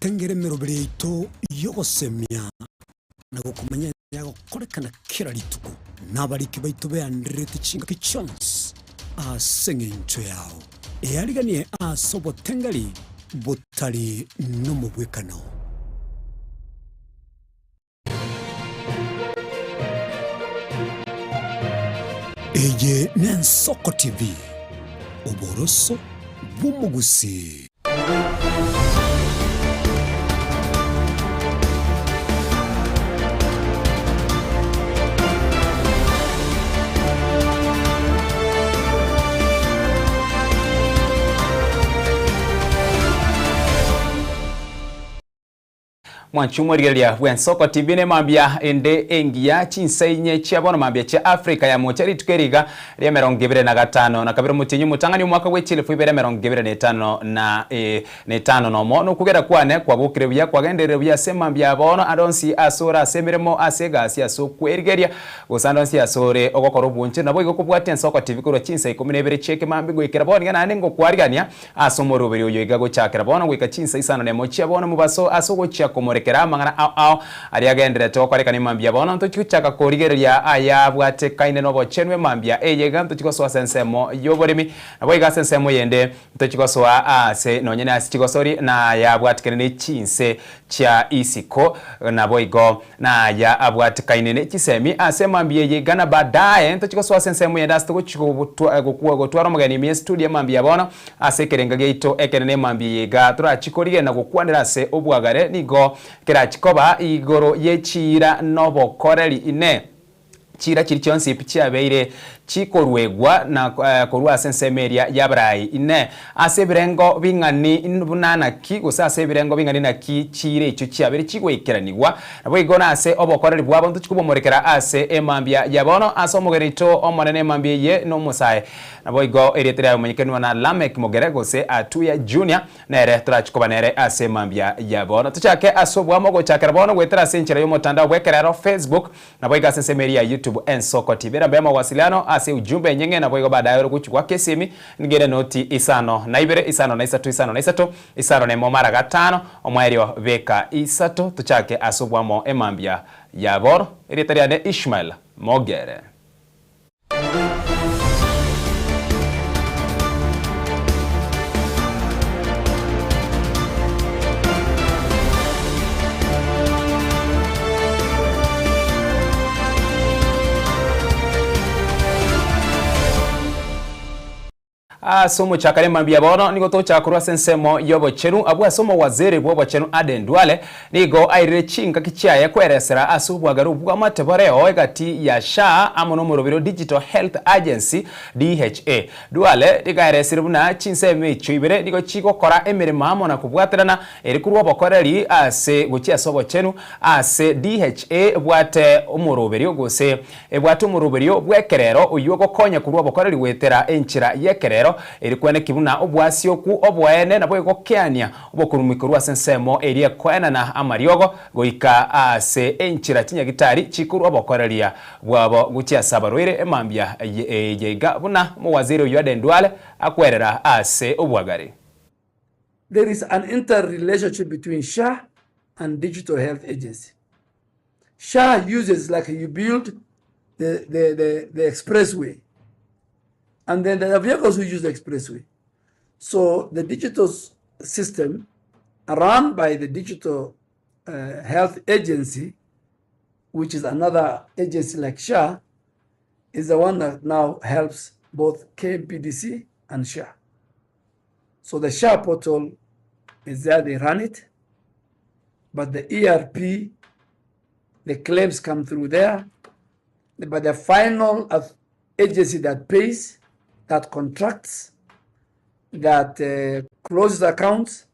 tengere mirobere ito yogosemia na gukumanya yago korekana kira rituko nabariki baitu beandrete chinga kichons asengencho yao eariganie asobo tengari botari no mubwekano. Eye ni Ensoko TV oboroso bumugusi. Mwanchumuriria Ensoko TV ne mambia ende engia chinsainye chiabono mambia cha Afrika ya mochari tukeriga ria 25 na kabiro mutinyu mutangani mwaka wechile fuibere 25 no mono kugera kwane kwa bukire bya kwagendere bya semambia bono adonsi asora semiremo asega asia so kwerigeria gusandonsi asore ogokoro bunche nabo igokubwate Ensoko TV kuro chinsai 12 cheke mambi gwikira bono ngana nengo kwarigania asomoro biri uyo igago chakira bono gwika chinsai sana ne mochia bono mubaso asogo chia komore kera mangana ao ariagendere to kware kani mambia bono ntochikuchaka korigereria aya bwate kaine no bochenwe mambia eyega ntochikoso sensemo yoborimi nabo iga sensemo yende ntochikoso ase nonyene asichikosori na ya bwate kene chinse cha isiko nabo igo na ya abwate kaine ne chisemi ase mambia yega na badaye ntochikoso sensemo yenda stoko gotwara mugani mi studio mambia bono ase kerenga geito ekene mambia yega turachikorige na gukwanira ase obwagare nigo kera chikoba igoro yechira nobo koreli ine chira chiri chonsi picha beire chikorwegwa na korwa sensemeria yabrai ine asebirengo bingani bunana ki gusa asebirengo bingani na ki chire icho chiabere chigwekeraniwa nabo igona ase obokoreli bwabo ntuchikubomorekera ase emambia yabono asomogerito omonene emambia ye no musae nabo igo eretera umenyekenwa na Lamek Mogerego se atuya junior nere turachikobanere ase emambia yabono tuchake asobwamo gochakera bono gwetera senchera yo mutandao bwekerero Facebook nabo iga sensemeria YouTube Ensoko TV na bema wasiliano ase ujumbe nyenge na boigo baadaye rukuchukwa kesimi ngire noti isano na ibere isano na isato isano ne momara gatano omwerio veka isato tuchake asobwamo emambia yaboro eritariane Ishmael Mogere. Somo chakale mambia bono nigo to chakurwa sensemo yobo chenu abu asomo waziri bwo chenu adendwale nigo aire chinga kichaya kweresera asubwagaru bwa matebore oegati ya SHA amono morobiro Digital Health Agency DHA duale digaresira buna chinseme chuibere nigo chiko kora emirimo amona kubwaterana eri kurwa bokoreri ase guchia sobo chenu ase DHA bwate umurobiro gose bwate umurobiro bwekerero uyogo konya kurwa bokoreri wetera enchira yekerero erikwene kibuna obwasi oku obwene nabo gokeania obokurumikurwa sensemo erie kwena na amariogo goika ase enchira tinya gitari chikuru obokoreria bwabo guchia sabarwire emambia yega buna muwaziri uyo adendwale akwerera ase obwagari. There is an interrelationship between SHA and Digital Health Agency. SHA uses like you build the expressway. And then there are vehicles who use the expressway. So the digital system run by the Digital Health Agency, which is another agency like SHA, is the one that now helps both KMPDC and SHA. So the SHA portal is there, they run it, but the ERP, the claims come through there, but the final agency that pays, that contracts, that closes accounts,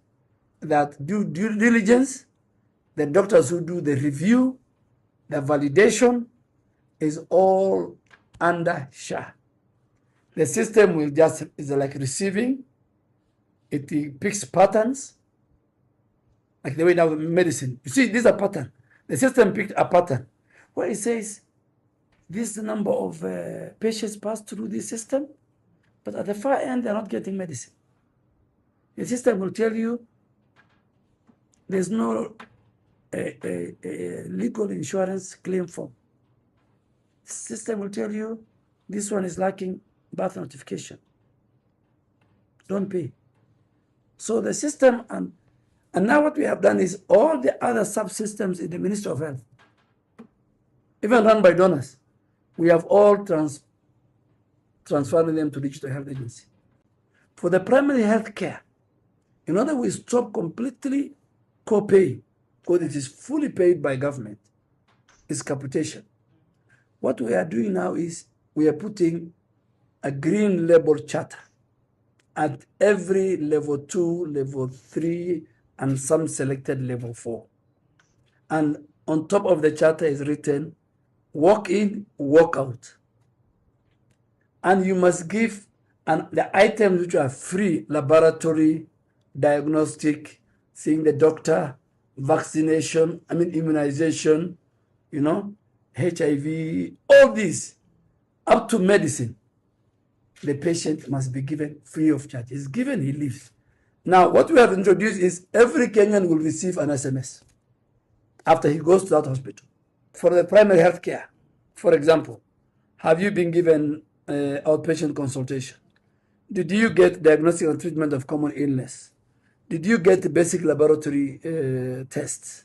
that do due diligence, the doctors who do the review, the validation, is all under SHA. The system will just, is like receiving, it picks patterns, like the way now medicine. You see, this is a pattern. The system picked a pattern where it says, this is the number of patients passed through this system, but at the far end, they're not getting medicine. The system will tell you there's no a legal insurance claim form. The system will tell you this one is lacking birth notification. Don't pay. So the system, and now what we have done is all the other subsystems in the Ministry of Health, even run by donors, we have all transferred them to Digital Health Agency. For the primary health care, in order we stop completely co-pay, because it is fully paid by government, it's capitation. What we are doing now is we are putting a green label charter at every level 2, level 3, and some selected level 4. And on top of the charter is written, walk in, walk out. And you must give the items which are free: laboratory, diagnostic, seeing the doctor, vaccination, immunization, HIV, all these, up to medicine. The patient must be given free of charge. He's given, he leaves. Now, what we have introduced is every Kenyan will receive an SMS after he goes to that hospital. For the primary health care, for example, have you been given outpatient consultation? Did you get diagnostic and treatment of common illness? Did you get basic laboratory tests?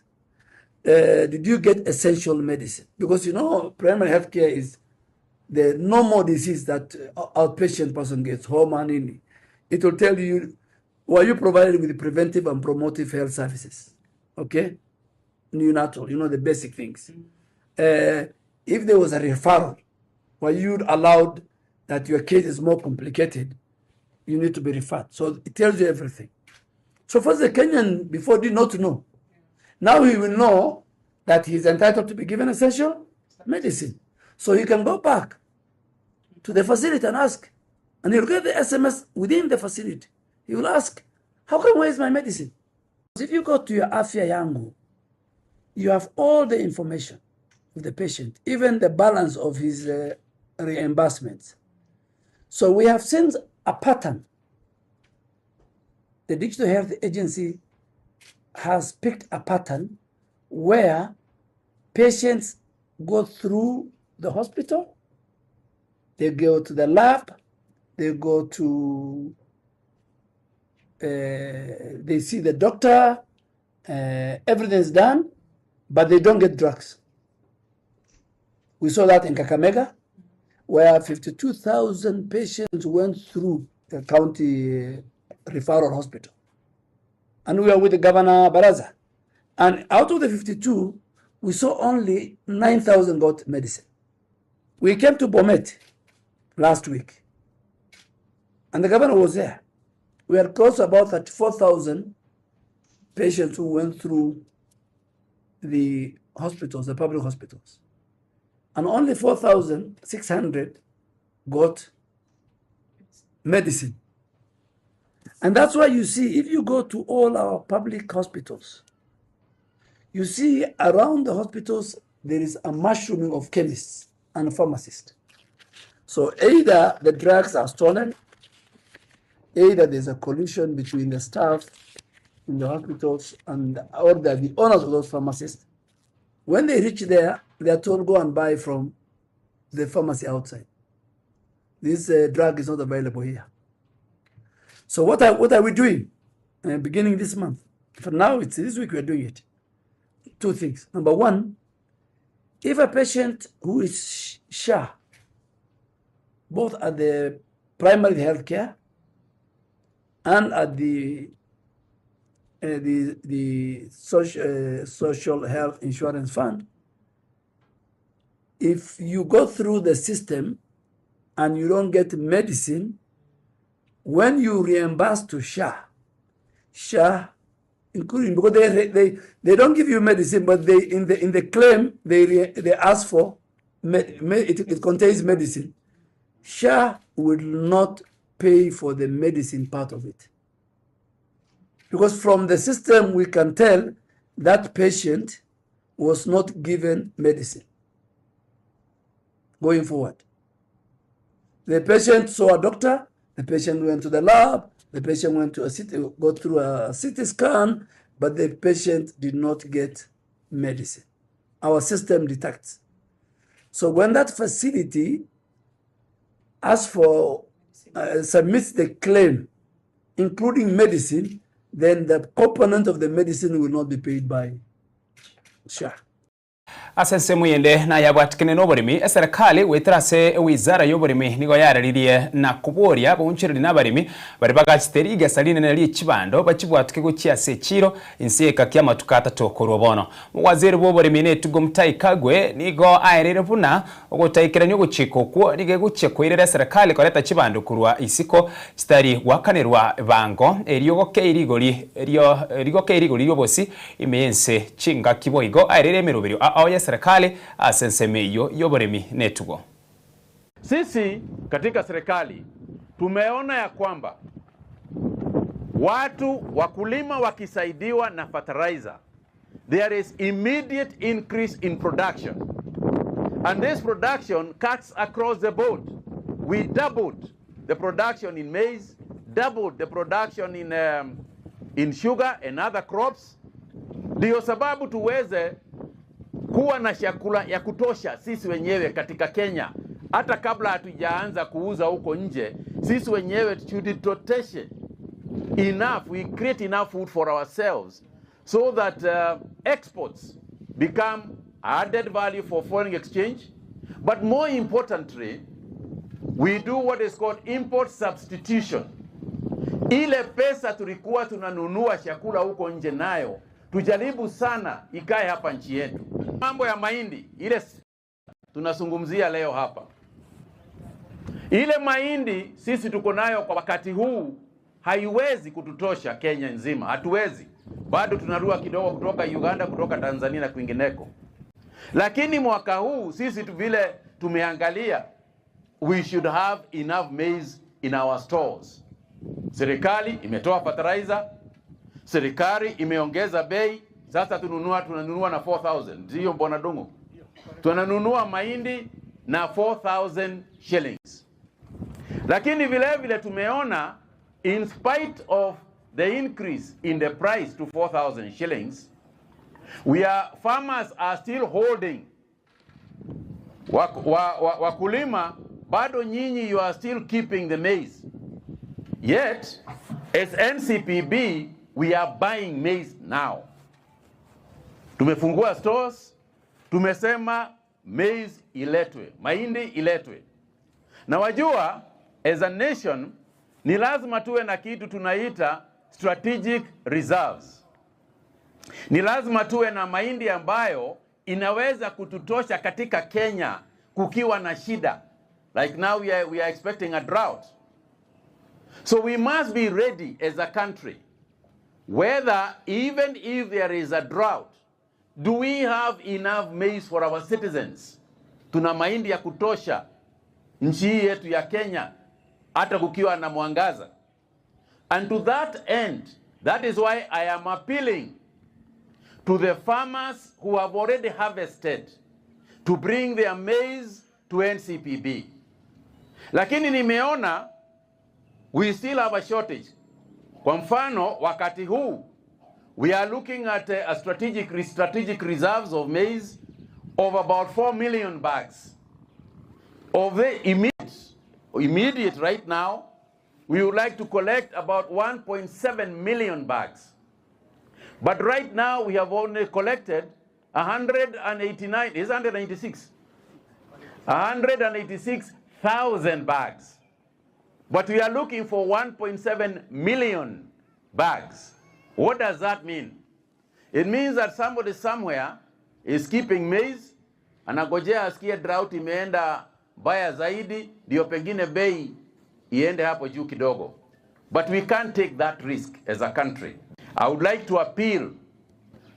Did you get essential medicine? Because primary health care is the normal disease that outpatient person gets, home and in. It will tell you, were you provided with preventive and promotive health services? Okay? Neonatal, the basic things. If there was a referral, were you allowed that your case is more complicated, you need to be referred. So it tells you everything. So first the Kenyan before did not know. Now he will know that he's entitled to be given essential medicine. So he can go back to the facility and ask. And he'll get the SMS within the facility. He will ask, how come, where is my medicine? If you go to your Afya Yangu, you have all the information of the patient, even the balance of his reimbursements. So we have seen a pattern. The Digital Health Agency has picked a pattern where patients go through the hospital, they go to the lab, they go to, they see the doctor, everything's done, but they don't get drugs. We saw that in Kakamega, where 52,000 patients went through the county referral hospital. And we were with the Governor Baraza. And out of the 52, we saw only 9,000 got medicine. We came to Bomet last week, and the governor was there. We had close to about 34,000 patients who went through the hospitals, the public hospitals. And only 4,600 got medicine. And that's why you see, if you go to all our public hospitals, you see around the hospitals, there is a mushrooming of chemists and pharmacists. So either the drugs are stolen, either there's a collusion between the staff in the hospitals or the owners of those pharmacists. When they reach there, they are told, go and buy from the pharmacy outside. This drug is not available here. So what are we doing? Beginning this month. For now, it's this week we are doing it. Two things. Number one, if a patient who is SHA, both at the primary health care and at the social health insurance fund, if you go through the system and you don't get medicine, when you reimburse to SHA, including, because they don't give you medicine, but they in the claim they ask for it contains medicine. SHA will not pay for the medicine part of it, because from the system we can tell that patient was not given medicine. Going forward, the patient saw a doctor, the patient went to the lab, the patient went to go through a CT scan, but the patient did not get medicine. Our system detects. So when that facility submits the claim, including medicine, then the component of the medicine will not be paid by SHA. Asense muyende na yabwatikene n'oburimi eserikali wetrase wizara y'oburimi nigo yararirie na kuboria bunchiriri n'abarimi bari bagachiteri gasaline nali ekibando bakibwatike gukyase kiro insieka kyama tukata tokorwa bono waziri w'oburimi netugo mutai kagwe nigo airere buna ogotaikiranyo guchiko kwo nige gucheko irere serikali koreta kibando kurwa isiko kitari wakanerwa bango eriogoke irigoli yobosi imense chinga kiboigo airere merubiri aoya serikali asensemeyo yoboremi netugo. Sisi katika serikali tumeona ya kwamba wakulima wakisaidiwa na fertilizer, there is immediate increase in production, and this production cuts across the board. We doubled the production in maize, doubled the production in sugar and other crops. Ndio sababu tuweze kuwa na chakula ya kutosha sisi wenyewe katika Kenya. Hata kabla hatujaanza kuuza huko nje, sisi wenyewe tujitoteshe enough, we create enough food for ourselves so that exports become added value for foreign exchange. But more importantly, we do what is called import substitution. Ile pesa tulikuwa tunanunua chakula huko nje nayo, tujaribu sana ikae hapa nchi yetu. Mambo ya mahindi, ile tunazungumzia leo hapa. Ile mahindi sisi tuko nayo kwa wakati huu haiwezi kututosha Kenya nzima, hatuwezi. Bado tunarua kidogo kutoka Uganda, kutoka Tanzania na kwingineko. Lakini mwaka huu sisi vile tumeangalia, we should have enough maize in our stores. Serikali imetoa fertilizer, serikali imeongeza bei, sasa tunanunua na 4,000. Ndio mbona dongo? Tunanunua mahindi na 4,000 shillings. Lakini vile vile tumeona, in spite of the increase in the price to 4,000 shillings, farmers are still holding. Wakulima, bado nyinyi you are still keeping the maize. Yet, as NCPB, we are buying maize now. Tumefungua stores, tumesema maize iletwe, mahindi iletwe. Na wajua, as a nation, ni lazima tuwe na kitu tunaita strategic reserves. Ni lazima tuwe na mahindi ambayo inaweza kututosha katika Kenya kukiwa na shida. Like now we are expecting a drought. So we must be ready as a country, whether even if there is a drought, do we have enough maize for our citizens? Tuna mahindi ya kutosha nchi yetu ya Kenya hata kukiwa na mwangaza. And to that end, that is why I am appealing to the farmers who have already harvested to bring their maize to NCPB. Lakini nimeona we still have a shortage. Kwa mfano, wakati huu we are looking at a strategic reserves of maize of about 4 million bags. Of the immediate right now, we would like to collect about 1.7 million bags. But right now we have only collected 186,000 bags. But we are looking for 1.7 million bags. What does that mean? It means that somebody somewhere is keeping maize, anagojea asikie drought imeenda baya zaidi, ndio pengine bei iende hapo juu kidogo. But we can't take that risk as a country. I would like to appeal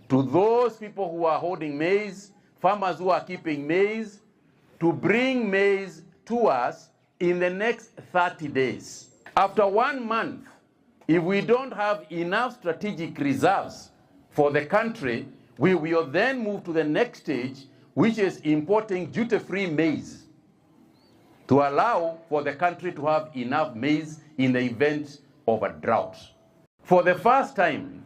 to those people who are holding maize, farmers who are keeping maize, to bring maize to us in the next 30 days. After 1 month, if we don't have enough strategic reserves for the country, we will then move to the next stage, which is importing duty-free maize to allow for the country to have enough maize in the event of a drought. For the first time,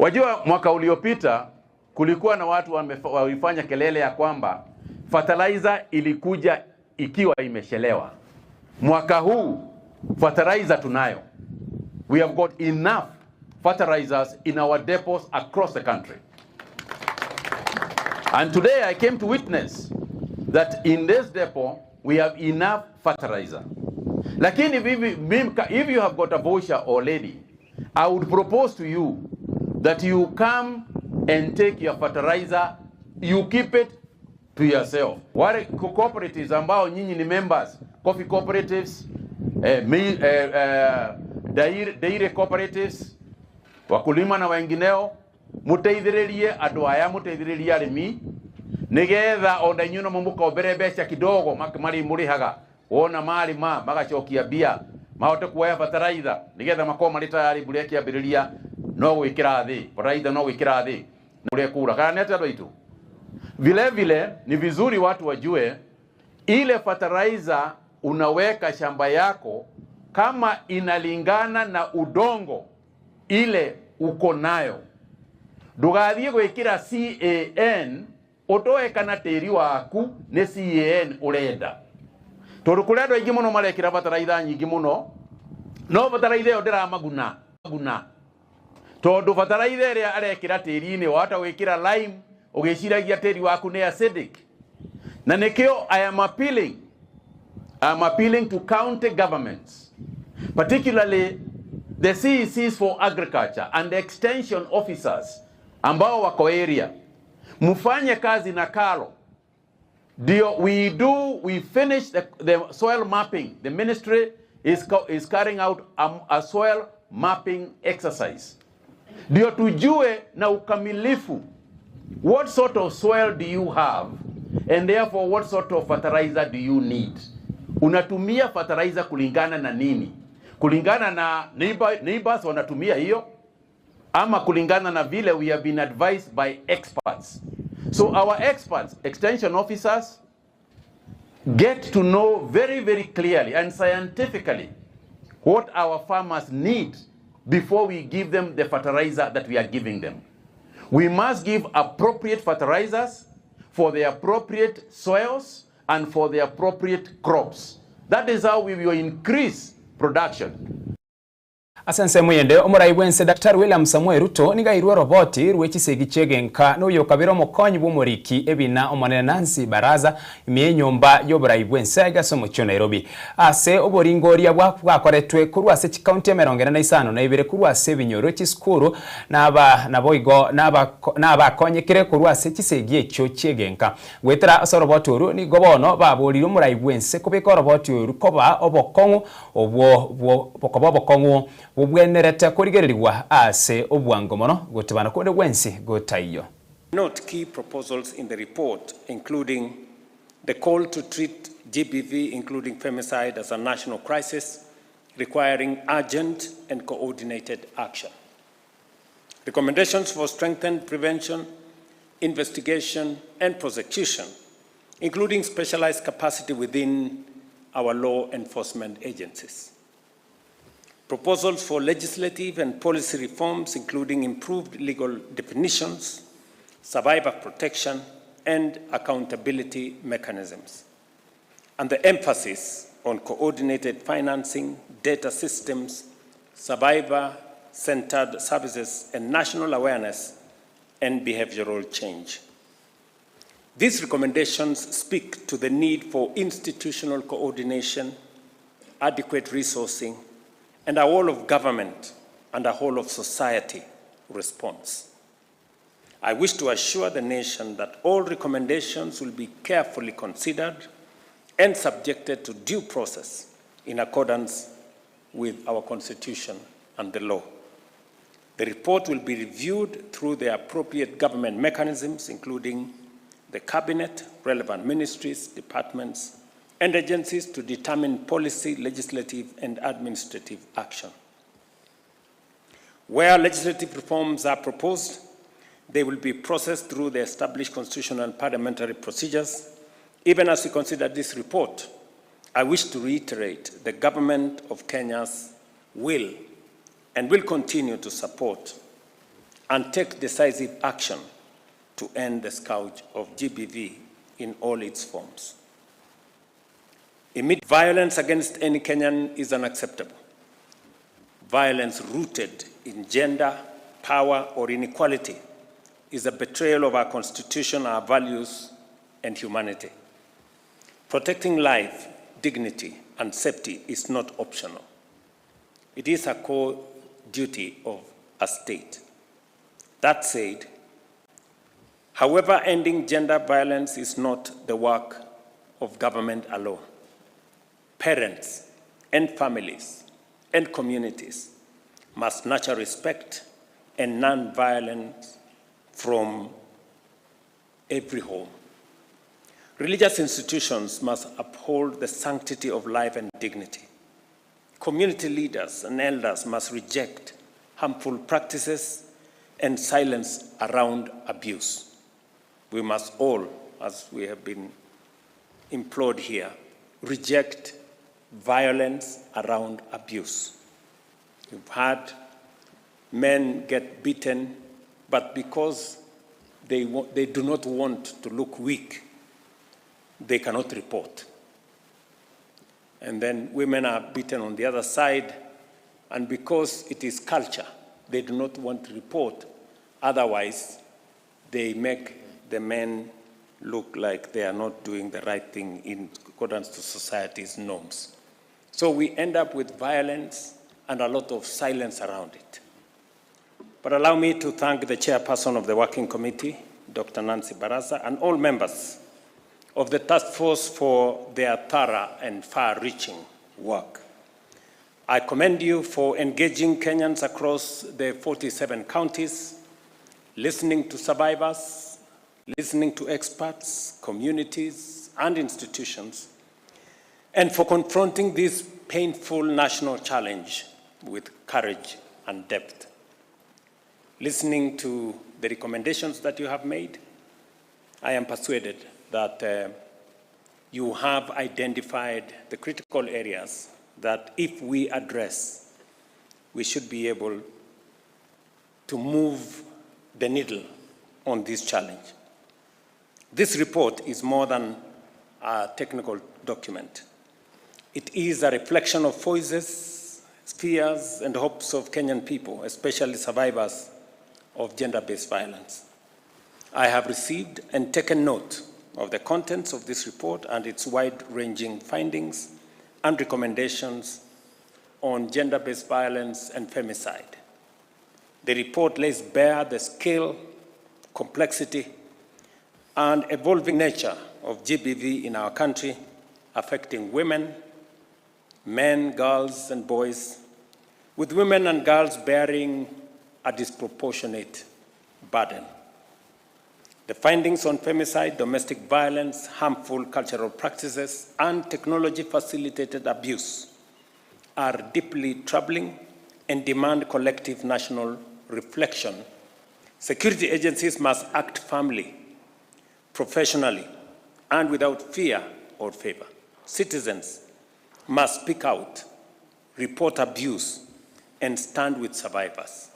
Wajua mwaka uliopita kulikuwa na watu walifanya kelele ya kwamba fertilizer ilikuja ikiwa imeshelewa. Mwaka huu fertilizer tunayo. We have got enough fertilizers in our depots across the country. And today I came to witness that in this depot we have enough fertilizer. Lakini if you have got a voucher already, I would propose to you that you come and take your fertilizer, you keep it to yourself. Wale cooperatives ambao nyinyi ni members, coffee cooperatives, dairy cooperatives, wakulima na wengineo, muteithiririe andu aya, muteithiririe arimi, nigetha onda nyuno mumuka obere beca kidogo mari murihaga wona mari magacokia bia mahote kuoya fertilizer nigetha makoma mari tayari mbura kiambiriria no gwikira thi fertilizer no gwikira thi mbura kura kana nete andu aitu. Vile vile ni vizuri watu wajue ile fertilizer unaweka shamba yako kama inalingana na udongo ile uko nayo. Ndugathie gwikira CAN otoe kana tiri waku ne CAN urenda. Tondu kuri andu aingi muno marekira fertilizer nyingi muno, no fertilizer yo ndiramaguna tondu fertilizer ria arekira tiri-ini wata gwikira lime ugiciragia tiri waku ni acidic. Na nikio I am appealing to county governments, particularly the CECs for agriculture and the extension officers ambao wako area, mufanye kazi na kalo. We finish the soil mapping. The ministry is carrying out a soil mapping exercise. Ndio tujue na ukamilifu what sort of soil do you have, and therefore what sort of fertilizer do you need. Unatumia fertilizer kulingana na nini? Kulingana na neighbors wanatumia hiyo, ama kulingana na vile we have been advised by experts. So our experts, extension officers, get to know very, very clearly and scientifically what our farmers need before we give them the fertilizer that we are giving them. We must give appropriate fertilizers for the appropriate soils and for the appropriate crops. That is how we will increase production. Asense muyende omurai bwense Dr. William Samuel Ruto nigairwe roboti rwekisegi chegenka no kabiro mokonyi bw'umuriki ebina omonene Nancy Baraza imyenyomba y'oburai bwense igasomo kyo Nairobi. Ase oboringoria bwakoretwe kurwase county emerongera na isano na ibere kurwase binyoro kiskuru naboigo nabakonyekere kurwase kisegi ekyo chegenka. Gwetera asa roboti oru ni gobono baborire omurai bwense kubeka roboti oru koba obokongu obokongu ubwenerete kurigererirwa ase obwangomono gutibana kunde gwensi gutaiyo. Note key proposals in the report, including the call to treat GBV, including femicide, as a national crisis, requiring urgent and coordinated action. Recommendations for strengthened prevention, investigation, and prosecution, including specialized capacity within our law enforcement agencies. Proposals for legislative and policy reforms, including improved legal definitions, survivor protection, and accountability mechanisms. And the emphasis on coordinated financing, data systems, survivor-centered services, and national awareness and behavioral change. These recommendations speak to the need for institutional coordination, adequate resourcing, and a whole of government and a whole of society response. I wish to assure the nation that all recommendations will be carefully considered and subjected to due process in accordance with our Constitution and the law. The report will be reviewed through the appropriate government mechanisms, including the Cabinet, relevant ministries, departments, and agencies to determine policy, legislative, and administrative action. Where legislative reforms are proposed, they will be processed through the established constitutional and parliamentary procedures. Even as we consider this report, I wish to reiterate the government of Kenya's will and will continue to support and take decisive action to end the scourge of GBV in all its forms. Immediate violence against any Kenyan is unacceptable. Violence rooted in gender, power, or inequality is a betrayal of our Constitution, our values, and humanity. Protecting life, dignity, and safety is not optional. It is a core duty of a state. That said, however, ending gender violence is not the work of government alone. Parents and families and communities must nurture respect and non-violence from every home. Religious institutions must uphold the sanctity of life and dignity. Community leaders and elders must reject harmful practices and silence around abuse. We must all, as we have been implored here, reject violence around abuse. We've had men get beaten, but because they do not want to look weak, they cannot report. And then women are beaten on the other side, and because it is culture, they do not want to report. Otherwise, they make the men look like they are not doing the right thing in accordance to society's norms. So we end up with violence and a lot of silence around it. But allow me to thank the chairperson of the Working Committee, Dr. Nancy Barasa, and all members of the task force for their thorough and far-reaching work. I commend you for engaging Kenyans across the 47 counties, listening to survivors, listening to experts, communities, and institutions, and for confronting this painful national challenge with courage and depth. Listening to the recommendations that you have made, I am persuaded that you have identified the critical areas that if we address, we should be able to move the needle on this challenge. This report is more than a technical document. It is a reflection of voices, fears, and hopes of Kenyan people, especially survivors of gender-based violence. I have received and taken note of the contents of this report and its wide-ranging findings and recommendations on gender-based violence and femicide. The report lays bare the scale, complexity, and evolving nature of GBV in our country, affecting women, men, girls, and boys, with women and girls bearing a disproportionate burden. The findings on femicide, domestic violence, harmful cultural practices, and technology-facilitated abuse are deeply troubling and demand collective national reflection. Security agencies must act firmly, professionally, and without fear or favor. Citizens must speak out, report abuse, and stand with survivors.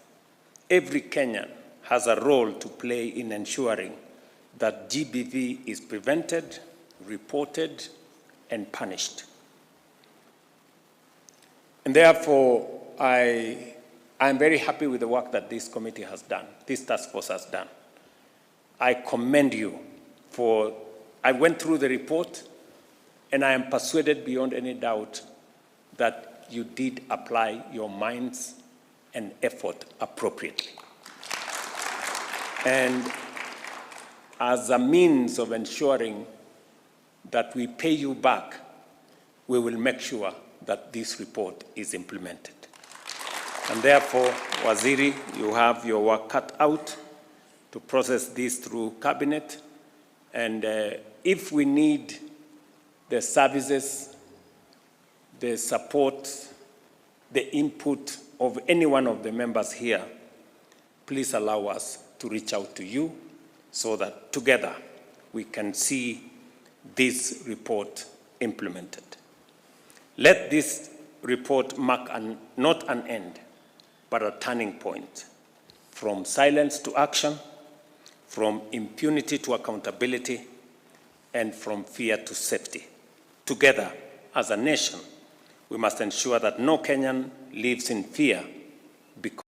Every Kenyan has a role to play in ensuring that GBV is prevented, reported, and punished. And therefore, I am very happy with the work that this committee has done, this task force has done. I commend you for, I went through the report, and I am persuaded beyond any doubt that you did apply your minds and effort appropriately. And as a means of ensuring that we pay you back, we will make sure that this report is implemented. And therefore, Waziri, you have your work cut out to process this through cabinet. And if we need the services, the support, the input of any one of the members here, please allow us to reach out to you so that together we can see this report implemented. Let this report mark not an end, but a turning point from silence to action, from impunity to accountability, and from fear to safety. Together, as a nation, we must ensure that no Kenyan lives in fear because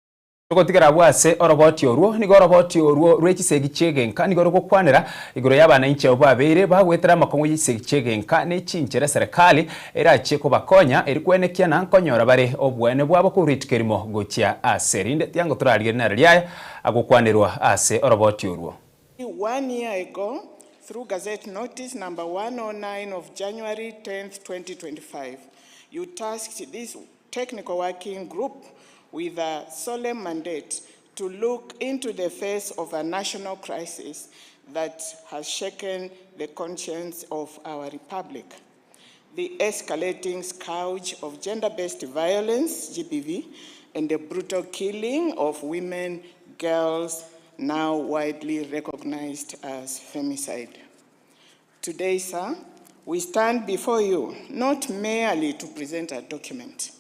Gotigara bwase oroboti oruo nigo oroboti oruo rwekisegi chegenka nigo rugukwanira igoro y'abana inche obabere bagwetera makongo y'isegi chegenka n'echinchere serikali erache ko bakonya eri kwenekia na nkonyora bare obwene bwabo kuritikirimo gochia aserinde tiango turarigere na riaya agukwanirwa ase oroboti oruo. 1 year ago, through Gazette Notice number 109 of January 10th, 2025, you tasked this technical working group with a solemn mandate to look into the face of a national crisis that has shaken the conscience of our republic. The escalating scourge of gender-based violence, GBV, and the brutal killing of women, girls, now widely recognized as femicide. Today, sir, we stand before you not merely to present a document,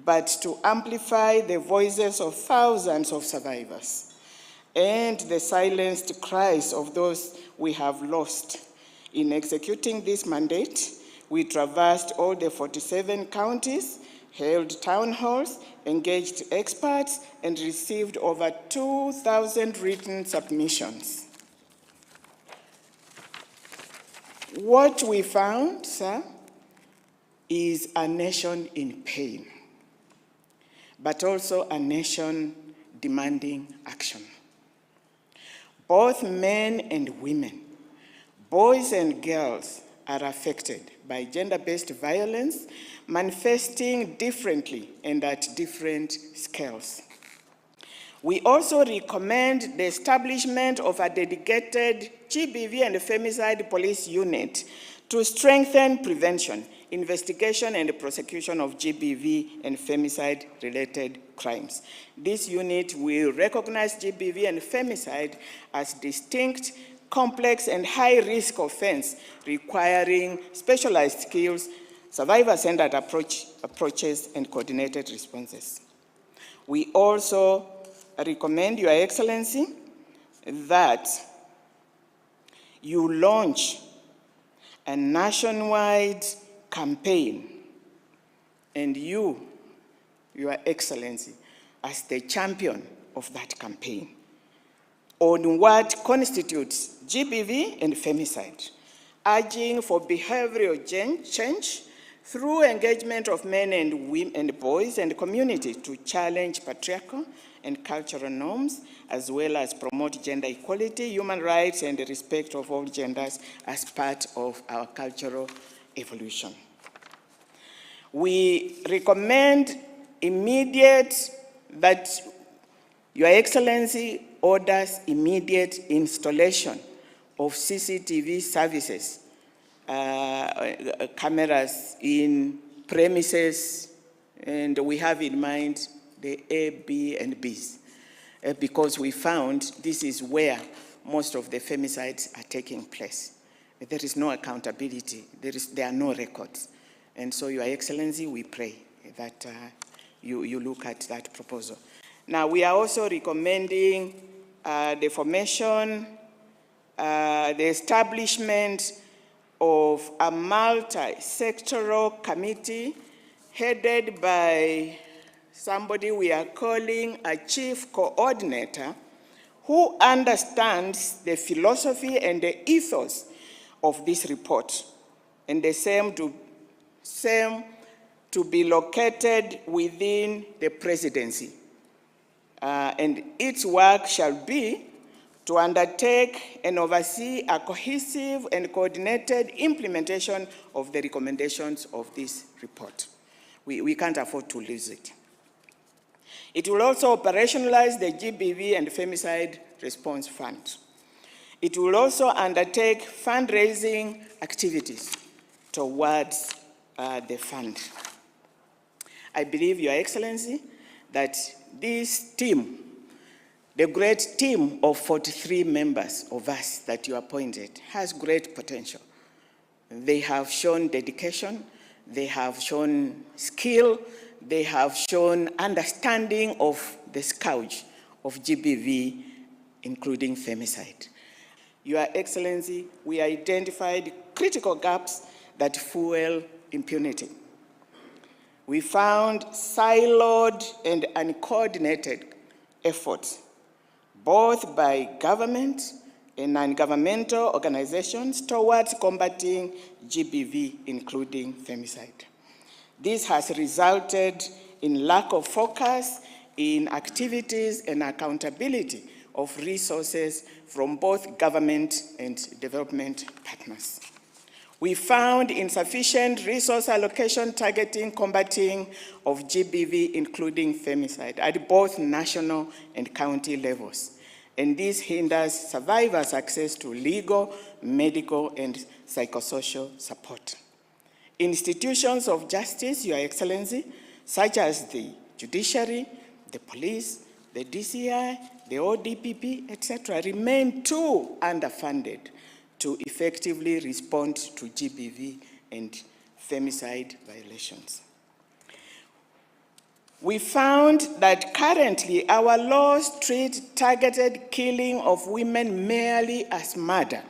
but to amplify the voices of thousands of survivors and the silenced cries of those we have lost. In executing this mandate, we traversed all the 47 counties, held town halls, engaged experts, and received over 2,000 written submissions. What we found, sir, is a nation in pain, but also a nation demanding action. Both men and women, boys and girls are affected by gender-based violence, manifesting differently and at different scales. We also recommend the establishment of a dedicated GBV and femicide police unit to strengthen prevention, investigation, and prosecution of GBV and femicide-related crimes. This unit will recognize GBV and femicide as distinct, complex, and high-risk offense requiring specialized skills, survivor-centered approaches, and coordinated responses. We also recommend, Your Excellency, that you launch a nationwide campaign, and you, Your Excellency, as the champion of that campaign, on what constitutes GBV and femicide, urging for behavioral change through engagement of men and women and boys and community to challenge patriarchal and cultural norms, as well as promote gender equality, human rights, and the respect of all genders as part of our cultural evolution. We recommend that Your Excellency orders immediate installation of CCTV services, cameras in premises, and we have in mind the A, B, and Bs, because we found this is where most of the femicides are taking place. There is no accountability, there are no records. And so, Your Excellency, we pray that you look at that proposal. Now, we are also recommending the formation, the establishment of a multi-sectoral committee headed by somebody we are calling a chief coordinator who understands the philosophy and the ethos of this report, and the same to be located within the presidency. And its work shall be to undertake and oversee a cohesive and coordinated implementation of the recommendations of this report. We can't afford to lose it. It will also operationalize the GBV and femicide response fund. It will also undertake fundraising activities towards the fund. I believe, Your Excellency, that this team, the great team of 43 members of us that you appointed, has great potential. They have shown dedication, they have shown skill, they have shown understanding of the scourge of GBV, including femicide. Your Excellency, we identified critical gaps that fuel impunity. We found siloed and uncoordinated efforts, both by government and non-governmental organizations, towards combating GBV, including femicide. This has resulted in lack of focus in activities and accountability of resources from both government and development partners. We found insufficient resource allocation targeting combating of GBV, including femicide, at both national and county levels. And this hinders survivors' access to legal, medical, and psychosocial support. Institutions of justice, Your Excellency, such as the judiciary, the police, the DCI, the ODPP, etc., remain too underfunded to effectively respond to GBV and femicide violations. We found that currently our laws treat targeted killing of women merely as murder.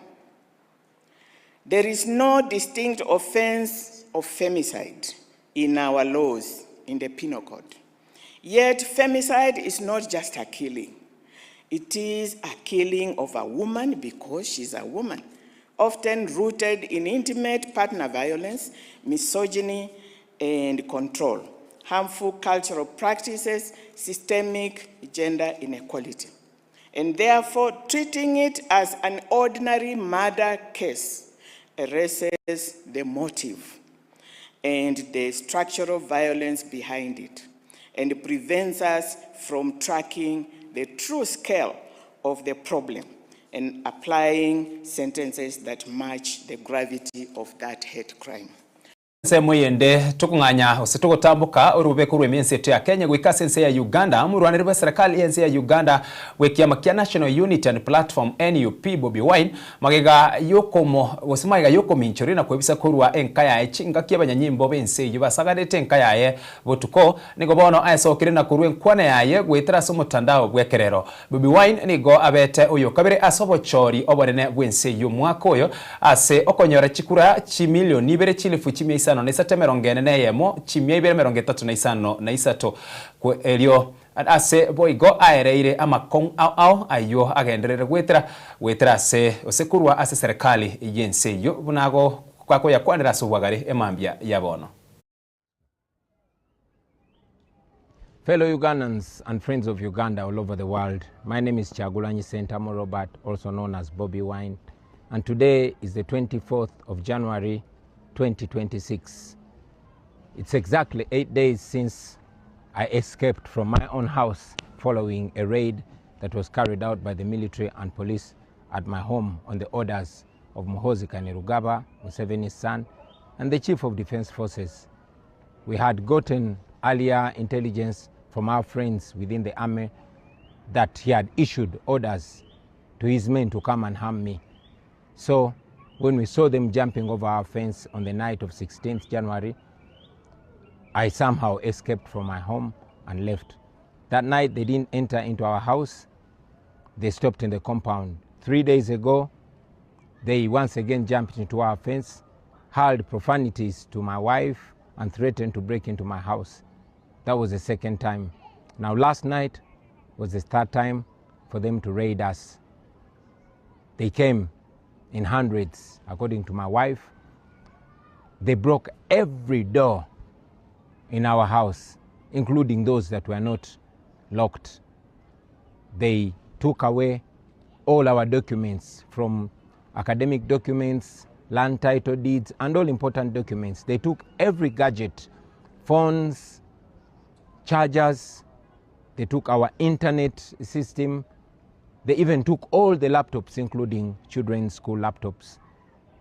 There is no distinct offense of femicide in our laws, in the Penal Code. Yet femicide is not just a killing. It is a killing of a woman because she's a woman, often rooted in intimate partner violence, misogyny, and control, harmful cultural practices, systemic gender inequality. And therefore, treating it as an ordinary murder case erases the motive and the structural violence behind it, and prevents us from tracking the true scale of the problem and applying sentences that match the gravity of that hate crime. Semu yende tukunganya usitugutambuka urubeko rw'eminsi ya Kenya gwika sense ya Uganda murwanirwe serikali yense ya Uganda wekiama kia National Unity and Platform NUP Bobi Wine magega yokomo wosimaga yokominchori na kwebisa kurwa enkaya echinga ky'abanyanyimbo bense yubasagadete enkaya ye botuko nigo bono ayesokire na kurwe nkwane yaye gwetera so mutandao gwekerero. Bobi Wine nigo abete uyo kabire asobochori oborene bwense y'umwaka oyo ase okonyora chikura chimilioni 2 chilifu chimisa na isate merongene neyemo chimia 235 na isato elio ase boigo aereire amakong au ayo agenderere gwetera se osekurwa ase serikali yense yo bunago kwako ya kwandira subwagari emambia yabono. Fellow Ugandans and friends of Uganda all over the world, my name is Chagulanyi Sentamo Robert, also known as Bobi Wine, and today is the 24th of January 2026. It's exactly 8 days since I escaped from my own house following a raid that was carried out by the military and police at my home on the orders of Muhoozi Kainerugaba, Museveni's son, and the Chief of Defense Forces. We had gotten earlier intelligence from our friends within the army that he had issued orders to his men to come and harm me. So when we saw them jumping over our fence on the night of 16th January, I somehow escaped from my home and left. That night, they didn't enter into our house. They stopped in the compound. 3 days ago, they once again jumped into our fence, hurled profanities to my wife, and threatened to break into my house. That was the second time. Now, last night was the third time for them to raid us. They came in hundreds, according to my wife. They broke every door in our house, including those that were not locked. They took away all our documents, from academic documents, land title deeds, and all important documents. They took every gadget, phones, chargers. They took our internet system. They even took all the laptops, including children's school laptops.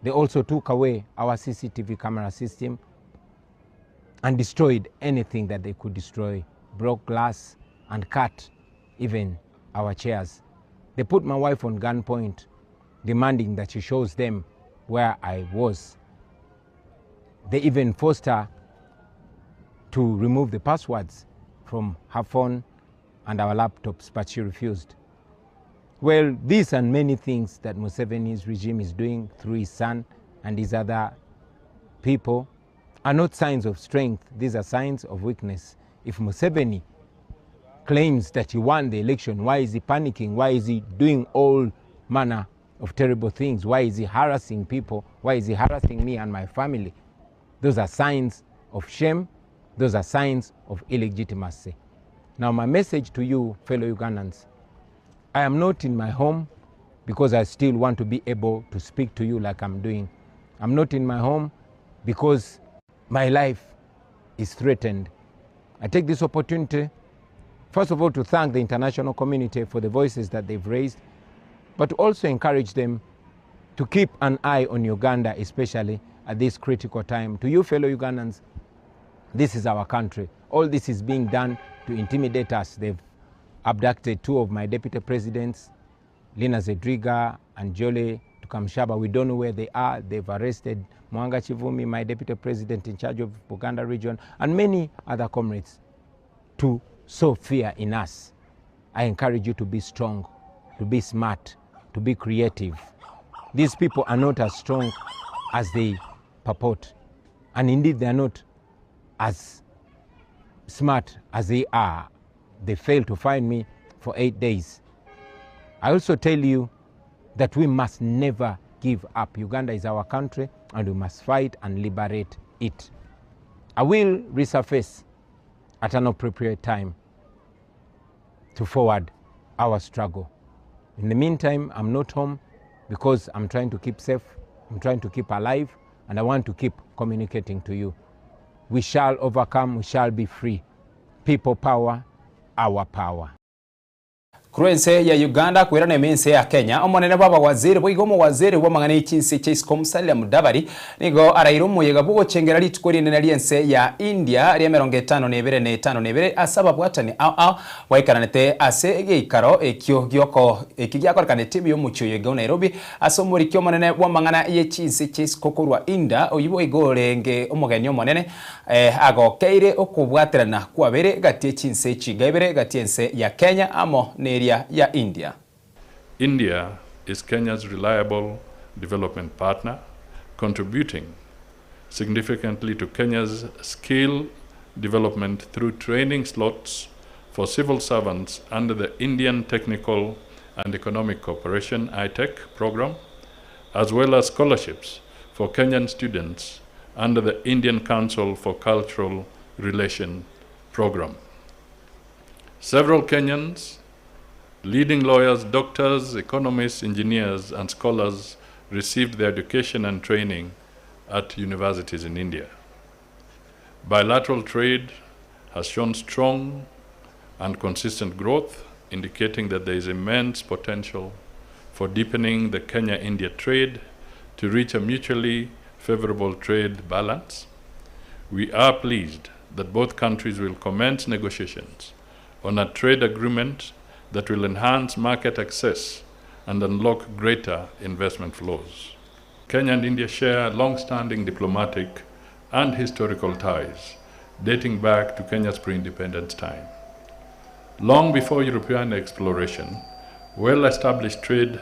They also took away our CCTV camera system and destroyed anything that they could destroy, broke glass and cut even our chairs. They put my wife on gunpoint, demanding that she shows them where I was. They even forced her to remove the passwords from her phone and our laptops, but she refused. Well, these and many things that Museveni's regime is doing through his son and his other people are not signs of strength. These are signs of weakness. If Museveni claims that he won the election, why is he panicking? Why is he doing all manner of terrible things? Why is he harassing people? Why is he harassing me and my family? Those are signs of shame. Those are signs of illegitimacy. Now, my message to you, fellow Ugandans, I am not in my home because I still want to be able to speak to you like I'm doing. I'm not in my home because my life is threatened. I take this opportunity, first of all, to thank the international community for the voices that they've raised, but to also encourage them to keep an eye on Uganda, especially at this critical time. To you, fellow Ugandans, this is our country. All this is being done to intimidate us. They've abducted 2 of my deputy presidents, Lina Zedriga and Jole Tukamshaba. We don't know where they are. They've arrested Mwanga Chivumi, my deputy president in charge of Buganda region, and many other comrades to sow fear in us. I encourage you to be strong, to be smart, to be creative. These people are not as strong as they purport, and indeed they are not as smart as they are. They failed to find me for 8 days. I also tell you that we must never give up. Uganda is our country and we must fight and liberate it. I will resurface at an appropriate time to forward our struggle. In the meantime, I'm not home because I'm trying to keep safe, I'm trying to keep alive, and I want to keep communicating to you. We shall overcome, we shall be free. People power, our power. Kurense ya Uganda kwirana eminsi ya Kenya omonene baba waziri bwigomo waziri wa mangana ikinsi chisiko musalya mudabari nigo arairo muyega bugo chengera litukori nene liense ya India ria 52 asaba bwatani au waikananete ase egeikaro ekyo gyoko ekigyakora timu yo mucho yego Nairobi asomuri kyo monene wa mangana yekinsi chisiko kurwa India oyibo igorenge omugeni omonene agokeire okubwaterana kwabere gati ekinsi chigaibere gati ense ya Kenya amo ne ya India. India is Kenya's reliable development partner, contributing significantly to Kenya's skill development through training slots for civil servants under the Indian Technical and Economic Cooperation (ITEC) program, as well as scholarships for Kenyan students under the Indian Council for Cultural Relation program. Several Kenyans, leading lawyers, doctors, economists, engineers, and scholars received their education and training at universities in India. Bilateral trade has shown strong and consistent growth, indicating that there is immense potential for deepening the Kenya-India trade to reach a mutually favorable trade balance. We are pleased that both countries will commence negotiations on a trade agreement that will enhance market access and unlock greater investment flows. Kenya and India share long-standing diplomatic and historical ties dating back to Kenya's pre-independence time. Long before European exploration, well-established trade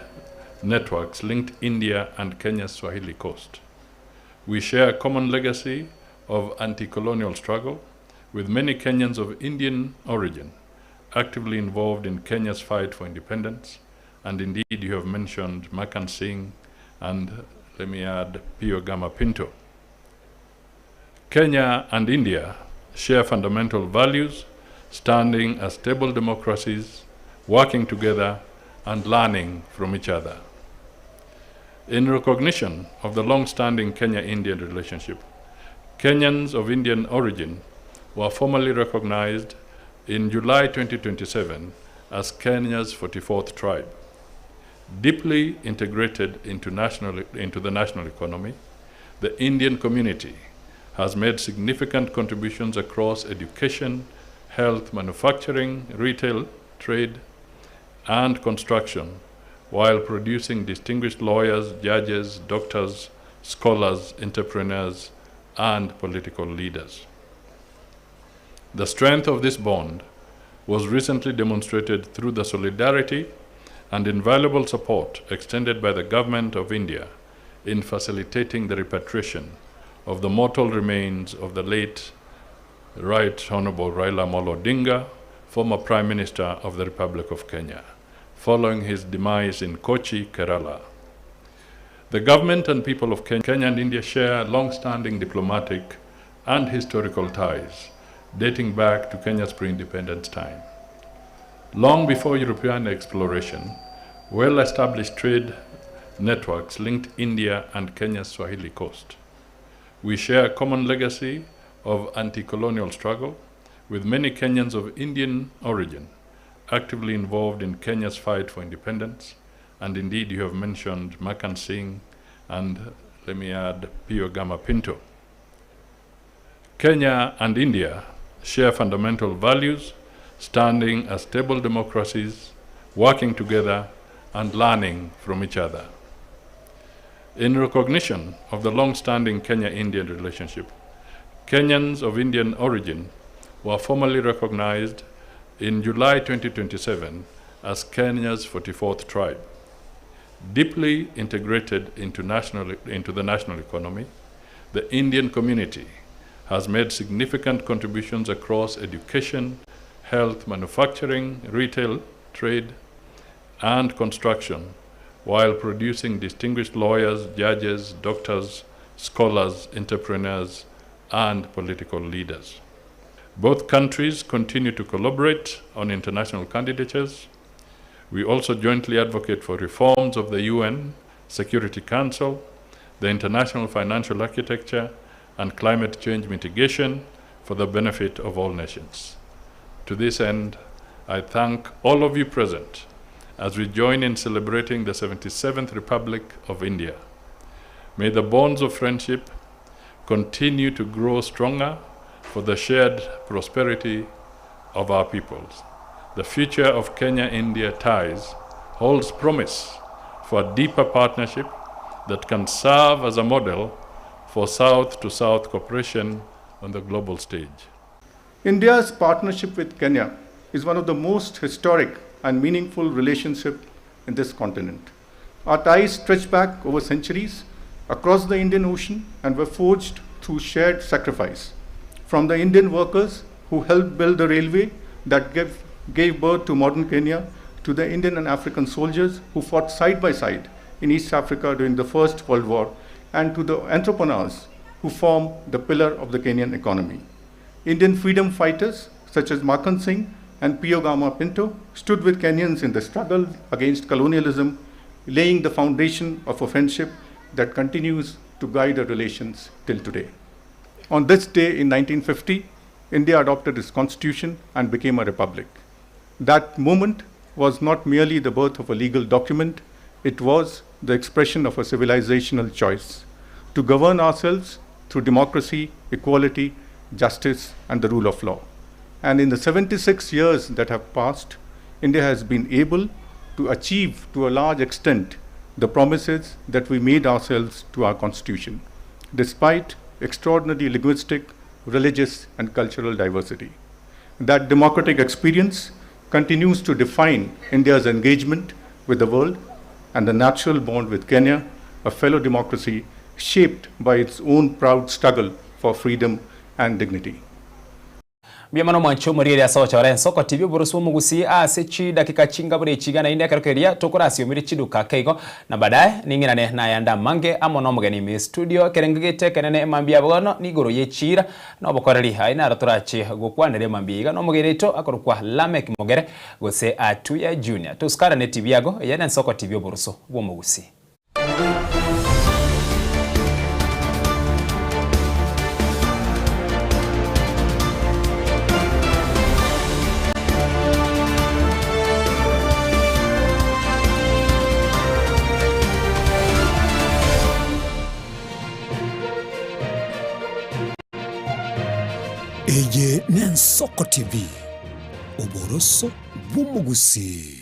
networks linked India and Kenya's Swahili coast. We share a common legacy of anti-colonial struggle, with many Kenyans of Indian origin actively involved in Kenya's fight for independence, and indeed you have mentioned Makan Singh and, let me add, Pio Gama Pinto. Kenya and India share fundamental values, standing as stable democracies, working together and learning from each other. In recognition of the long-standing Kenya-Indian relationship, Kenyans of Indian origin were formally recognized in July 2027 as Kenya's 44th tribe. Deeply integrated into the national economy, the Indian community has made significant contributions across education, health, manufacturing, retail, trade, and construction, while producing distinguished lawyers, judges, doctors, scholars, entrepreneurs, and political leaders. The strength of this bond was recently demonstrated through the solidarity and invaluable support extended by the Government of India in facilitating the repatriation of the mortal remains of the late Right Honorable Raila Amolo Odinga, former Prime Minister of the Republic of Kenya, following his demise in Kochi, Kerala. The government and people of Kenya and India share long-standing diplomatic and historical ties dating back to Kenya's pre-independence time. Long before European exploration, well-established trade networks linked India and Kenya's Swahili coast. We share a common legacy of anti-colonial struggle, with many Kenyans of Indian origin actively involved in Kenya's fight for independence. And indeed, you have mentioned Makan Singh and, let me add, Pio Gama Pinto. Kenya and India share fundamental values, standing as stable democracies, working together and learning from each other. In recognition of the long-standing Kenya-Indian relationship, Kenyans of Indian origin were formally recognized in July 2027 as Kenya's 44th tribe. Deeply integrated into the national economy, the Indian community has made significant contributions across education, health, manufacturing, retail, trade, and construction, while producing distinguished lawyers, judges, doctors, scholars, entrepreneurs, and political leaders. Both countries continue to collaborate on international candidatures. We also jointly advocate for reforms of the UN Security Council, the international financial architecture, and climate change mitigation for the benefit of all nations. To this end, I thank all of you present as we join in celebrating the 77th Republic of India. May the bonds of friendship continue to grow stronger for the shared prosperity of our peoples. The future of Kenya-India ties holds promise for a deeper partnership that can serve as a model for South-to-South cooperation on the global stage. India's partnership with Kenya is one of the most historic and meaningful relationships in this continent. Our ties stretch back over centuries across the Indian Ocean and were forged through shared sacrifice. From the Indian workers who helped build the railway that gave birth to modern Kenya, to the Indian and African soldiers who fought side by side in East Africa during the First World War, and to the entrepreneurs who form the pillar of the Kenyan economy. Indian freedom fighters such as Makan Singh and Pio Gama Pinto stood with Kenyans in the struggle against colonialism, laying the foundation of a friendship that continues to guide our relations till today. On this day in 1950, India adopted its constitution and became a republic. That moment was not merely the birth of a legal document, it was the expression of a civilizational choice to govern ourselves through democracy, equality, justice, and the rule of law. And in the 76 years that have passed, India has been able to achieve to a large extent the promises that we made ourselves to our constitution, despite extraordinary linguistic, religious, and cultural diversity. That democratic experience continues to define India's engagement with the world and the natural bond with Kenya, a fellow democracy shaped by its own proud struggle for freedom and dignity. Biamano mwancho muriria socha Ensoko TV burusu mugusi asechi dakika chinga bure chigana inde karokeria tokorasi omiri chiduka keigo na baadaye ningirane na yanda mange amono mugeni mi studio kerengete kenene mambia bono nigoro yechira no bokoreri haina raturachi gukwanere mambiga no mugereto akorukwa Lamek Mogere gose atuya junior tuskara ne TV yago yana Ensoko TV burusu bumugusi. Eye Ensoko TV oboroso bumugusi.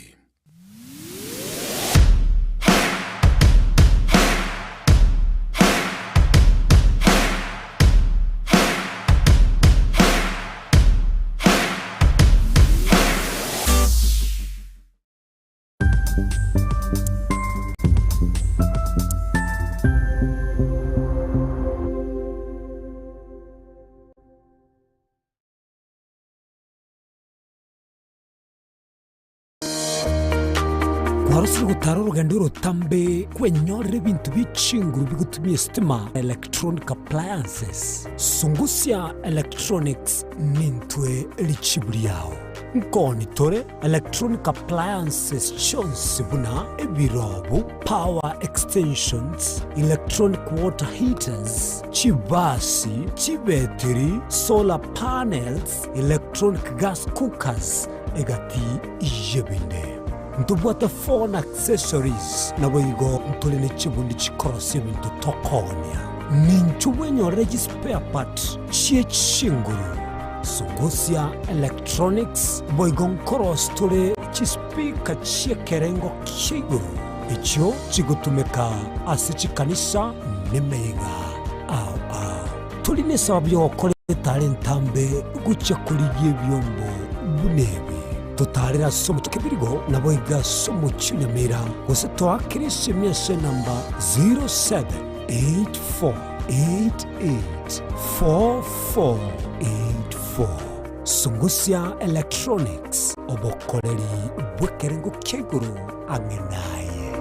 twarusire gutara urugendo rutambe kwenyorera bintu bicinguru bigutumye stima electronic appliances sungusia electronics nintwe lichiburi yao nkoni tore electronic appliances chonse buna ebirobu power extensions electronic water heaters chibasi chibetiri solar panels electronic gas cookers egati ijebinde ntubwata phone accessories naboigo ntulene chibundi chikorosi bintu tokonia ninchuwenyorera spare part chiechinguru sungusia electronics boigon koros tule chispika chiekerengo kiguru icho chigutumeka asichikanisa nemega tuline sababu yokore talentambe gucha kuligie byombo bunebi tutarira somo tukibirigo naboiga somo chunyamira gose twakirisi myese namba 0784884484 sungusia electronics obokoreri bwekerengo keguru angenaye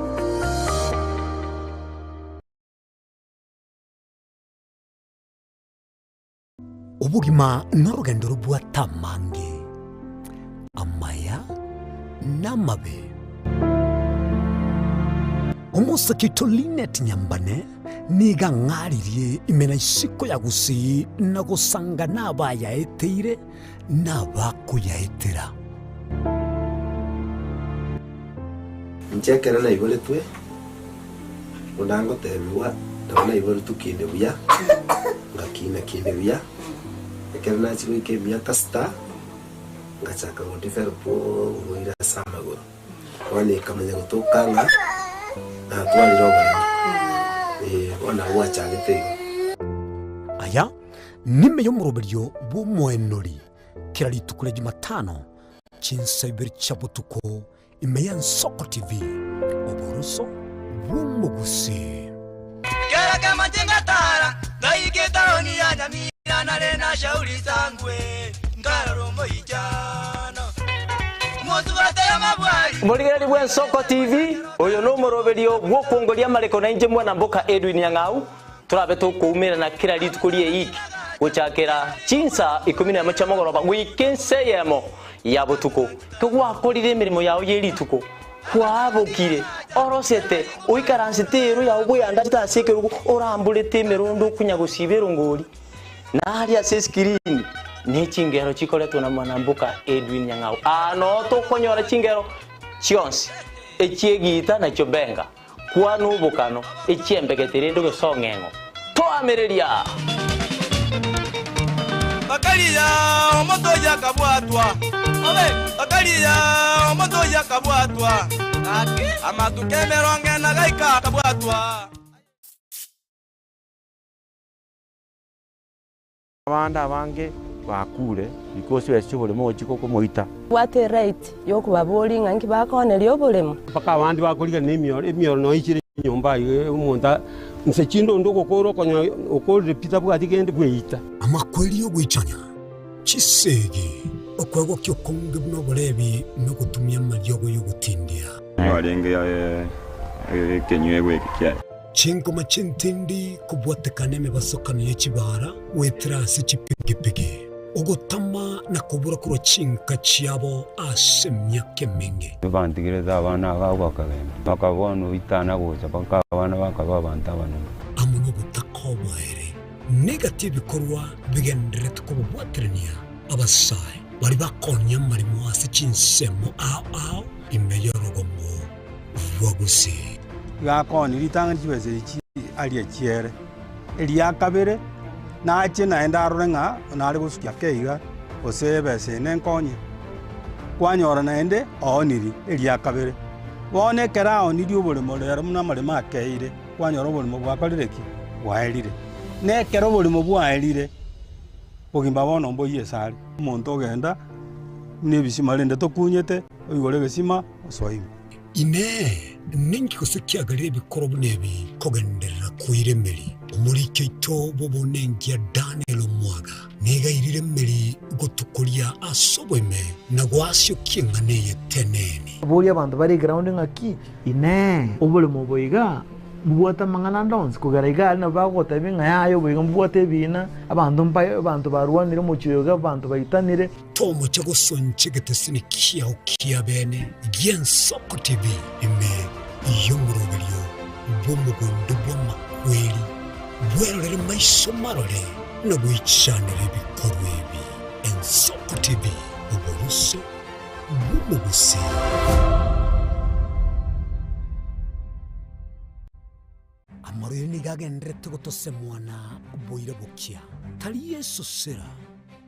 ubugima n'urugendo rubwatamange amaya n'amabe umusakito Linet Nyambane niga ngaririye imena isiko yagusi nagusanga nabayaeteire nabakuyaetera nchekera na ibole twe unango tebiwa ndabona ibole tukinde buya ngakina kinde buya ekera na chiwe ke miaka sta ngachaka ndifero po uira samagoro wani kamanya gutokanga na twali roga ona wacha gitego aya nime yo muroberyo bumwenori kirali tukule Jumatano chinsaiber chabutuko imeya Ensoko TV oboroso bumugusi kera kama tingatara naiketaoni ya nyamira na rena shauri sangwe ngaro moijana motu bataya mabwari Murigari bwa Ensoko TV oyo no muroberio bwo kongoria mareko na inje mwana mboka Edwin Yang'au turabe tukumira na kira litukurie iki guchakira chinsa 10 chamogoroba wikenseyemo ya butuko kugwakorire mirimo yawo yerituko kwabokire orosete uikaransitero ya ubuyanda tasekerugo orambulete merondo kunyagusibero ngori nari ase screen ne chingero chikoleto na mwanambuka Edwin Yang'au ano to konyora chingero chionsi echiegita na chobenga kwanu bukano echiembegetere ndo gesongengo to amereria bakaliya omoto yakabwatwa bakaliya omoto yakabwatwa amatukemero ngena gaika kabwatwa abanda bange bakure because wesibole mochiko komoita what a right yokubaboli nganki bakonelyo bulemo paka abandi bakoliga n'emyoro no ikire nyumba umuntu nsechindo ndoko koro konya okorire pita bwati gende bweita amakweli yo gwichanya chisege okwego kyo konge buno bolebi no kutumia malyogo yo gutindia barenge ya kenywe kya chinko machintindi kubwatekane mebasokano y'ekibara wetrasi chipigipigi ogotama na kubura kuro chinka chiabo asemya kemenge bandigireza abana bagwakagenda bakabona itana goza bakabana bakababanta abana amuno butakobwere negative korwa bigendere tukubwaterania abasai bari bakonya marimo ase chinsemo ao imeyorogomo wagusi gakoni litanga chibese chi ali chiere elia kabere na chena endarurenga nali gusukia keiga osebese nenkonye kwanyora naende oniri elia kabere wone kera oniri obulimo lero muna marima keire kwanyora obulimo bwakolireki waelire ne kera obulimo bwaelire bogimba bono mboye sali umuntu ogenda nebisima lende tokunyete oyigore gesima osoyima ine ningi kusikiagarire bikoro bunebi kogenderera kuiremeri umurike ito bobo nengia Daniel Omwaga nega iriremeri gotukuria asobweme na gwasyo kinganeye teneni buri abantu bari grounding aki ine obule moboiga buwata mangana dons kugaraiga na bagota binga yayo biga buwate bina abantu barwanire mu kiyoga abantu bayitanire tomo chago sonche getesini kia ukia bene Ensoko TV ime yomurobelyo bomugondo bwamakweli bwerere maiso marore no bwichanire bikorwa ebi Ensoko TV uburuso bumugusi amorire nigagendere tugotose mwana boire bukia tari Yesu sera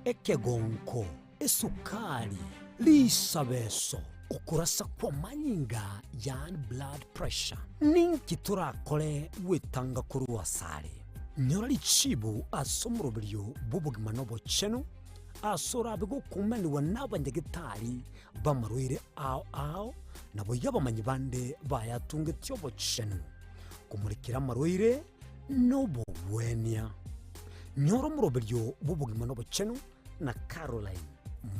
ekegonko esukari lisabeso ukurasa kwa manyinga yani blood pressure ninki turakore wetanga kuruwa sare nyorali chibu asomurobelyo bubugima nobo chenu asora bigo kumeni wanabanyagitari bamarwire ao nabo yabamanyi bande bayatunge tyobo chenu kumurikira marwire nobo wenia nyoro murobelyo bubugima nobo chenu na Caroline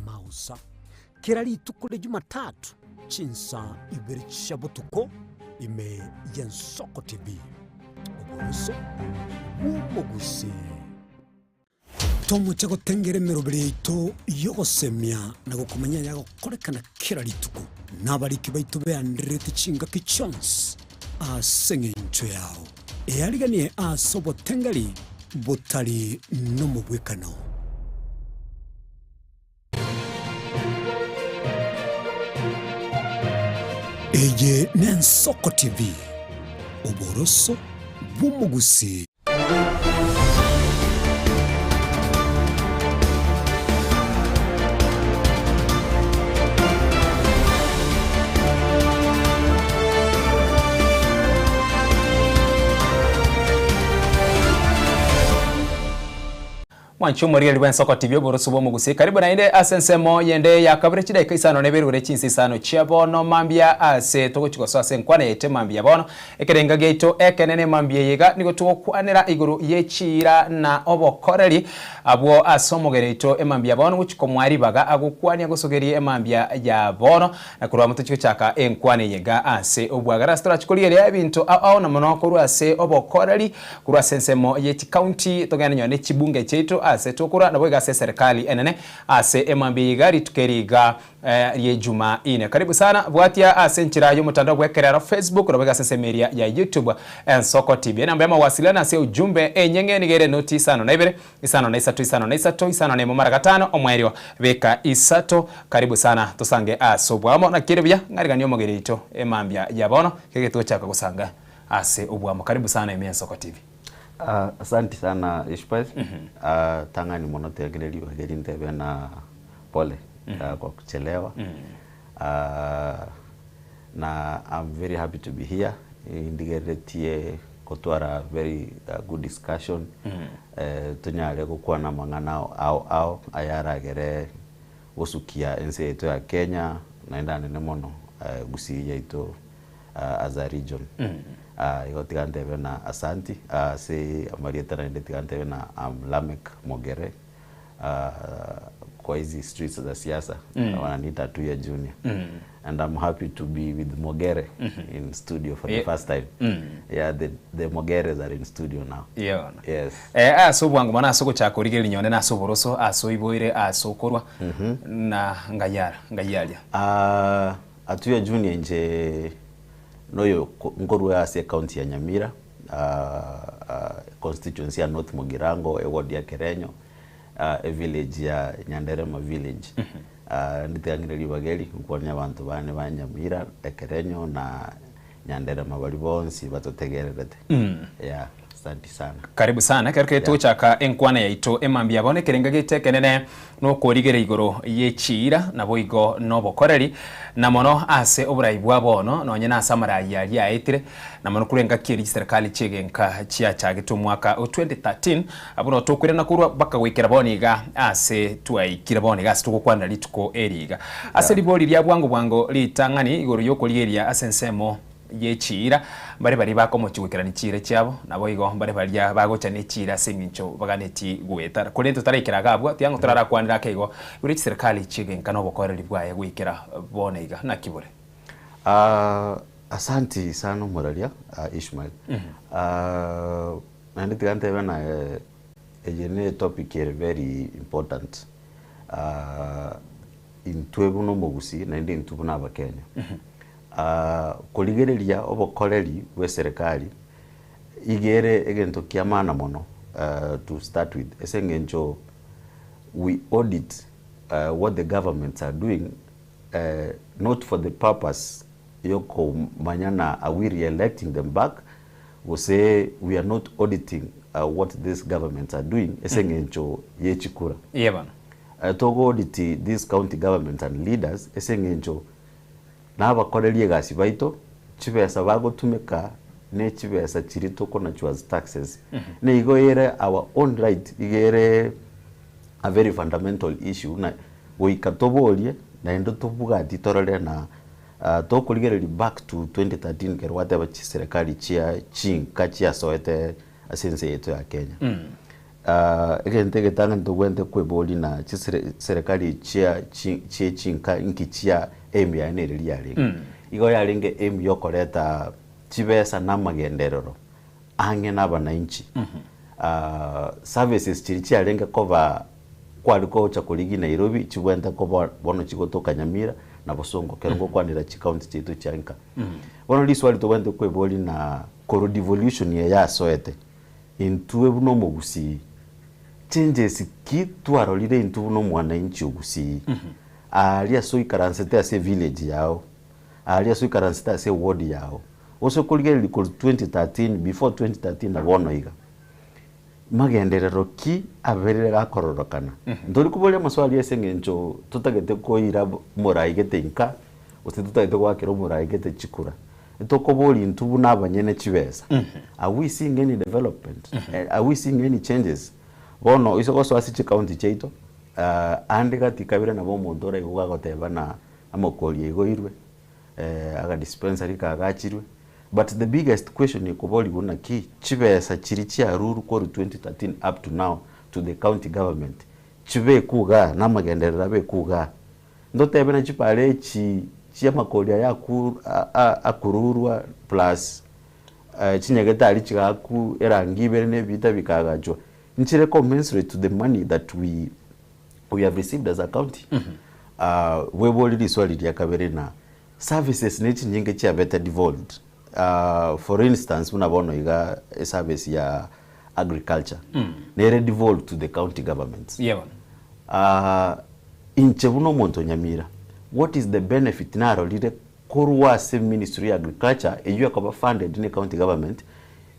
Mausa kirali tukule Jumatatu chinsa ibiri chabutuko ime Ensoko TV uburuso bumugusi tomo chago tengere merobere ito yogosemya na gukumanya yago korekana kirali tuko nabariki baitu beandrete chinga kichons asengencho yao eyaliganie asobo tengali botali no mubwekano Eye Ensoko TV uburuso bumugusi Mwanchumo rieli Ensoko TV uburuso bumugusi karibu na inde asensemo yende yakabire chidai isano neberure chinsi isano chiabono mambia ase togo chikoso ase nkwana yete mambia bono ekerenga geito ekenene mambia yega nigo tugo kwanera iguru yechira na obokoreri abo asomogereito emambia bono guchiko mwari baga agukwani agosogeri emambia ya bono na kurwa mutuchiko chaka enkwane yega ase obwagara stora chikoliere ebinto ao na monokuru ase obokoreri kurwa sensemo yeti county togana nyone chibunge cheito ase tukura na boiga ase serikali enene ase emambia igari tukeriga ye juma ine karibu sana bwatia ase nchira yo mutandao gwekerera Facebook na boiga ase media ya YouTube Ensoko TV namba ya mawasiliano ase ujumbe enyenge nigere noti isano na ibere isano na isano na mumara gatano omwerio beka isato karibu sana tusange asobwamo na kiribya ngariga niyo mogerito emambia yabono kegeto chaka kusanga ase obwamo karibu sana Ensoko TV. Asante sana Ishpaz. Tangani monotegeleli wageri ntebe na pole kwa kuchelewa. Na I'm very happy to be here. Indigeretie kotwara very good discussion. Tunyale kukuwa na manganao au ayara gere osukia ense yetu ya Kenya naenda nene mono gusi yetu as a region. Iko tigantebe na asanti se amarieta na ende tigantebe na Lamek Mogere kwa hizi streets za siasa wananiita tu ya junior and I'm happy to be with Mogere in studio for the first time. Yeah, the Mogeres are in studio now. Yeah. Yes. Asobwangu mana asoko chako rigeli nyone na asoboroso asoiboire asokorwa na ngayalia. Atuya junior nje noyo ngorwe ase county ya Nyamira constituency ya North Mugirango ward ya Kerenyo a village ya Nyanderema village nditangire bageli kukonya abantu bane ba Nyamira Kerenyo na Nyanderema bali bonsi batotegererete. Yeah, asante sana. Karibu sana kereke to chaka enkwana yaito emambia bone kerenga gitekenene no korigere igoro yechira na boigo no bokoreri na mono ase oburayibwa bono no nyina samara yali yaitire na mono kurenga kiri serikali chegenka chia chagito mwaka 2013 abuno tokwire na kurwa baka wikira boniga ase tuaikira boniga situkukwana lituko eriga ase liboli lya bwango litangani igoro yokoligeria asensemo yechira bari bakomochugikirani chire cyabo nabo igo bari bagocha ne chira singincho baganeti gweta kuri tutarekera gabwa tiango turara kwanira kego uri serikali chigenka no bokoreri bwaye gwikira boneiga na kibure. Asanti sana Muralia Ishmael. And it can't even a topic here very important. In Tuebuno Mogusi, 19 Tubunaba Kenya. Koligeria obo koleri we serikali igere again to kiamana mono to start with. Esengencho we audit what the governments are doing, not for the purpose yoko manyana are we re-electing them back. We say we are not auditing what these governments are doing. Esengencho yechikura. Yeah, Togo audit these county governments and leaders. Esengencho na bakorelie gasi baito chibesa bago tumeka ne chibesa chirito kona chuas taxes. Ne igo yere our own right igere a very fundamental issue na we katobolie na endo tobuga ditorole na to kuligere back to 2013 kero whatever serikali chia chia soete asense yetu ya Kenya. Egente getanga ndogwente kweboli na serikali chia chinka inkichia emi ya nere liyari. Igo ya linge emi yokoleta chibesa na magenderero ange na bananchi. Services chirichi ya linge kova kwa liko chakuligi Nairobi chibuenta kova bono chikotoka Nyamira na Bosongo kerongo kwa nira chikaunti chitu chanka. Bono liswali togwente kweboli na koro devolution ya soete intuwe buno mogusi changes ki twarolire intu no mwananchi ugusi alia so ikaransete ase village yao alia so ikaransete ase ward yao oso kuligere liko 2013 before 2013 na bono iga magenderero ki averere gakororokana ndori kubolia maswali esengencho tutagete koira moraigete inka ose tutagete gwakero moraigete chikura itokoboli intu nabanyene chibesa are we seeing any development? Are we seeing any changes? Bono isoko so asi county cheito andika tikabira na bomo ndora iguga goteba na amokoli ego irwe aga dispensary ka gachirwe. But the biggest question ni kuboli guna ki chibesa chirichi aruru ko 2013 up to now to the county government chibe kuga na magenderera be kuga ndotebe na chipale chia makolia ya akururwa plus chinyageta ali chikaku erangibere ne bita bikagajwa nchire commensurate to the money that we have received as a county. We bolili swali ya kabere na services neti nyinge chia better devolved. For instance unabono iga service ya agriculture nere devolved to the county governments. Inchebuno monto Nyamira, what is the benefit naro lide korwa se ministry of agriculture eju akaba funded in the county government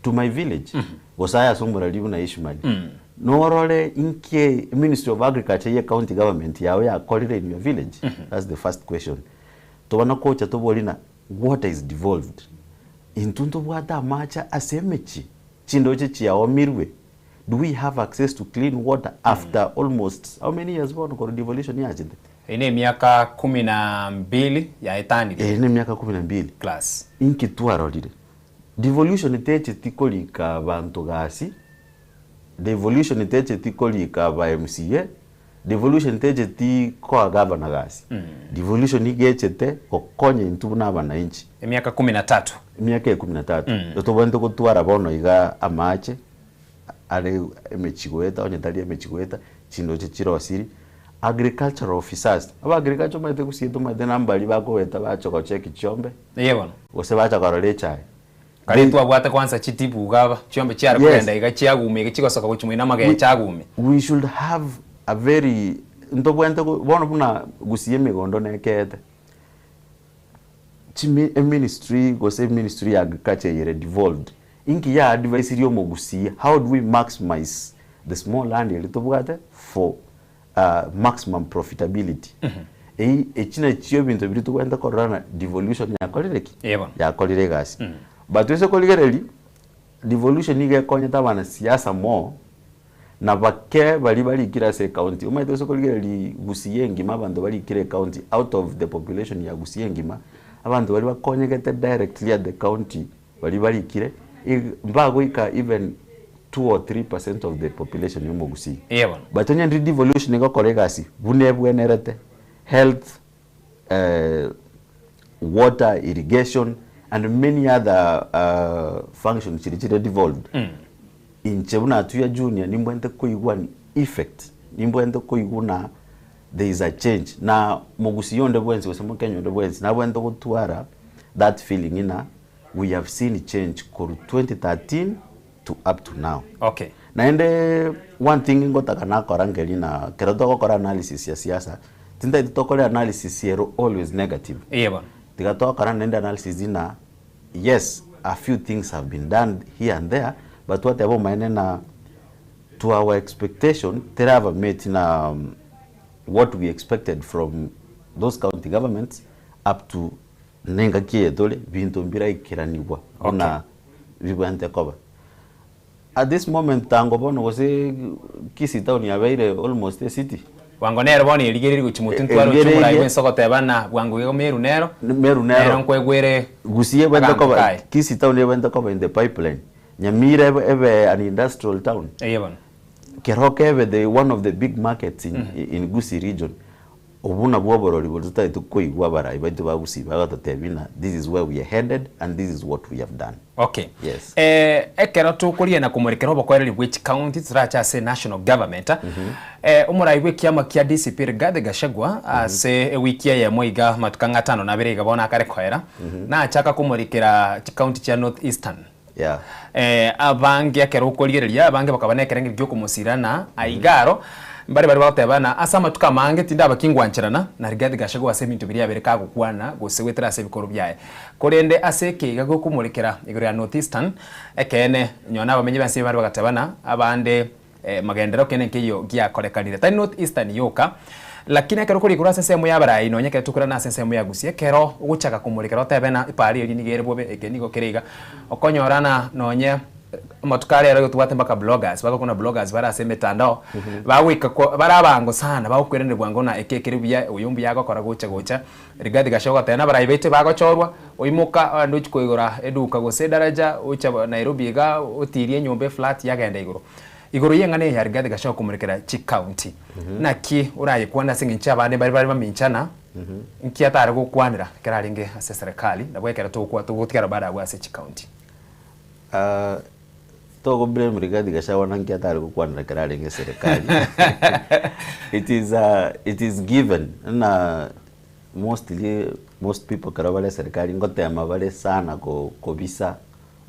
to my village osaya somura libu na Ishmael no role inke ministry of agriculture ye county government yawe ya kolire in your village. That's the first question. To wana kocha to bolina water is devolved intunto bwata macha asemechi chindoche chiawo mirwe. Do we have access to clean water after almost how many years bono ko devolution ya jinde? Ine miaka 12 ya etani. Ine miaka 12 class inki tuaro lide devolution teche tikolika bantu gasi, devolution teche tikolika ba MCA, devolution teche ti kwa governor gasi. Devolution igechete kokonye intu na bananchi miaka 13 miaka 13 dotobante ko tuara bono iga amache ale emechigweta onyetali emechigweta chindo chirosiri agricultural officers aba agriculture maite kusieto maite nambali bako weta bacho cheki chombe yebona ose bacha karole chai kali tu abwata kwanza chitipu gaba chombe chiara kwenda iga chiagume ikichikosoka kuchumina magaye chagume. We should have a very ndobwente bono buna gusiye migondo nekete chimi ministry go say ministry agriculture yere devolved inki ya advisory yo mogusiye how do we maximize the small land yele tobwate for maximum profitability. Echina chiyo bintu bitu kwenda korana devolution ya kolireki ya koliregasi. But wese koligereli devolution ige konyeta bana siasa mo na bake bali kira se county umaite wese koligereli gusiye ngima bantu bali kire county out of the population ya gusiye ngima abantu bali bakonyegete directly at the county bali barikire mbago ika even 2 or 3% of the population yomogusi but onye ndi devolution go kolegasi bunebwenerete health water irrigation and many other functions chiri devolved in chebuna tuya junior nimbwente koigwa ni effect nimbwente koiguna there is a change na mogusi yonde bwenzi osemo Kenya yonde bwenzi na bwente gutwara that feeling ina we have seen change from 2013 to up to now. Okay. Na ende one thing ngotaka na korangeli na keroto gukora analysis ya siasa tinda itokole analysis yero always negative. Yeba. Tikatoka kora nende analysis ina yes a few things have been done here and there but whatever maana to our expectation there have met na what we expected from those county governments up to nenga kie dole bintu mbira ikiraniwa na vibante koba at this moment tango bono gose kisi town ya beire almost a city wango nero boni eligeri guchimutu ntwaro chumura iwe Ensoko tebana wango yego meru nero nkwegwere gusie bante koba kisi town ya bante koba in the pipeline nyamira ebe an industrial town yebon keroke ebe the one of the big markets in Gusii region obuna bwoborori botuta itukoigwa bara ibaitu bagusi bagatotebina this is where we are headed and this is what we have done. Okay. Yes. Ekero tukurie na kumurikero bokoreri which county turacha say national government umuraiwe kiama kia DCP Rigathi Gachagua ase wikia ya moiga matukanga tano na bere gabona kare kwera na achaka kumurikira county cha North Eastern. Yeah. Abange akero ukorigereria abange bakabana ekerenge gyo kumusirana aigaro bari batebana asama tukamange tinda bakingwanchirana na Rigathi Gachagua ase bintu biri abere kagukwana gosewetera ase bikoro byaye korende ase keiga go kumurikira igoro ya North Eastern ekene nyona bamenye base bari bagatebana abande magendero kene kiyo gya korekanire ta North Eastern yoka lakini akero kuri kurasa semu ya bara ino nyake tukura na semu ya Gusii ekero uguchaka kumurikira tebena ipari iri nigere bobe ekenigo keriga okonyorana nonye matukari yaro tuwate mpaka bloggers bako kuna bloggers bara ase metandao bawika barabango sana bakwirende bwango na ekekere bya uyumbi yago kora gocha Rigathi Gachagua tena bara ibete bago chorwa oimuka nduchi koigora eduka gose daraja ucha Nairobi ga utirie nyombe flat yagenda igoro yengane ya Rigathi Gachagua kumurikira chi county naki uraye kwanda singincha bande bari baminchana nki atare gukwanira keraringe ase serikali nabwekera tugutikara bara gwa ase chi county togo blame Rigathi Gachagua nanki atare gukwanira keraringe serikali it is given na most people karabale serikali ngotema bale sana ko visa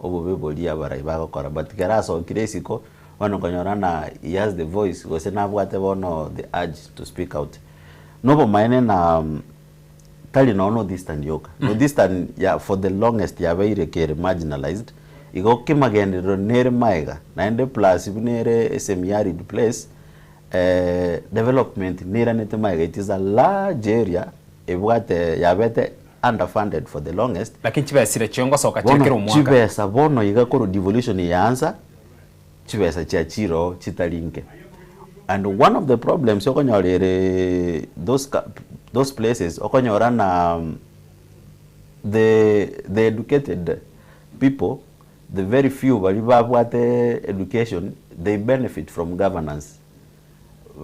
obobe bolia bara ibago kora but keraso kiresiko wano konyorana he has the voice gose na bwate bono the urge to speak out nobo maene na tali no distant yoka no distant ya for the longest ya very care marginalized igo kimagendero nere maiga na ende plus ibunere semi-arid place development nera nete maiga it is a large area ebwate yabete underfunded for the longest lakini chibesire chiongo soka chirikiro mwaka chibesa bono igakoro devolution yaanza chibesa cha chiro chitalinke and one of the problems okonyorere those places okonyorana the educated people the very few balibabwate education they benefit from governance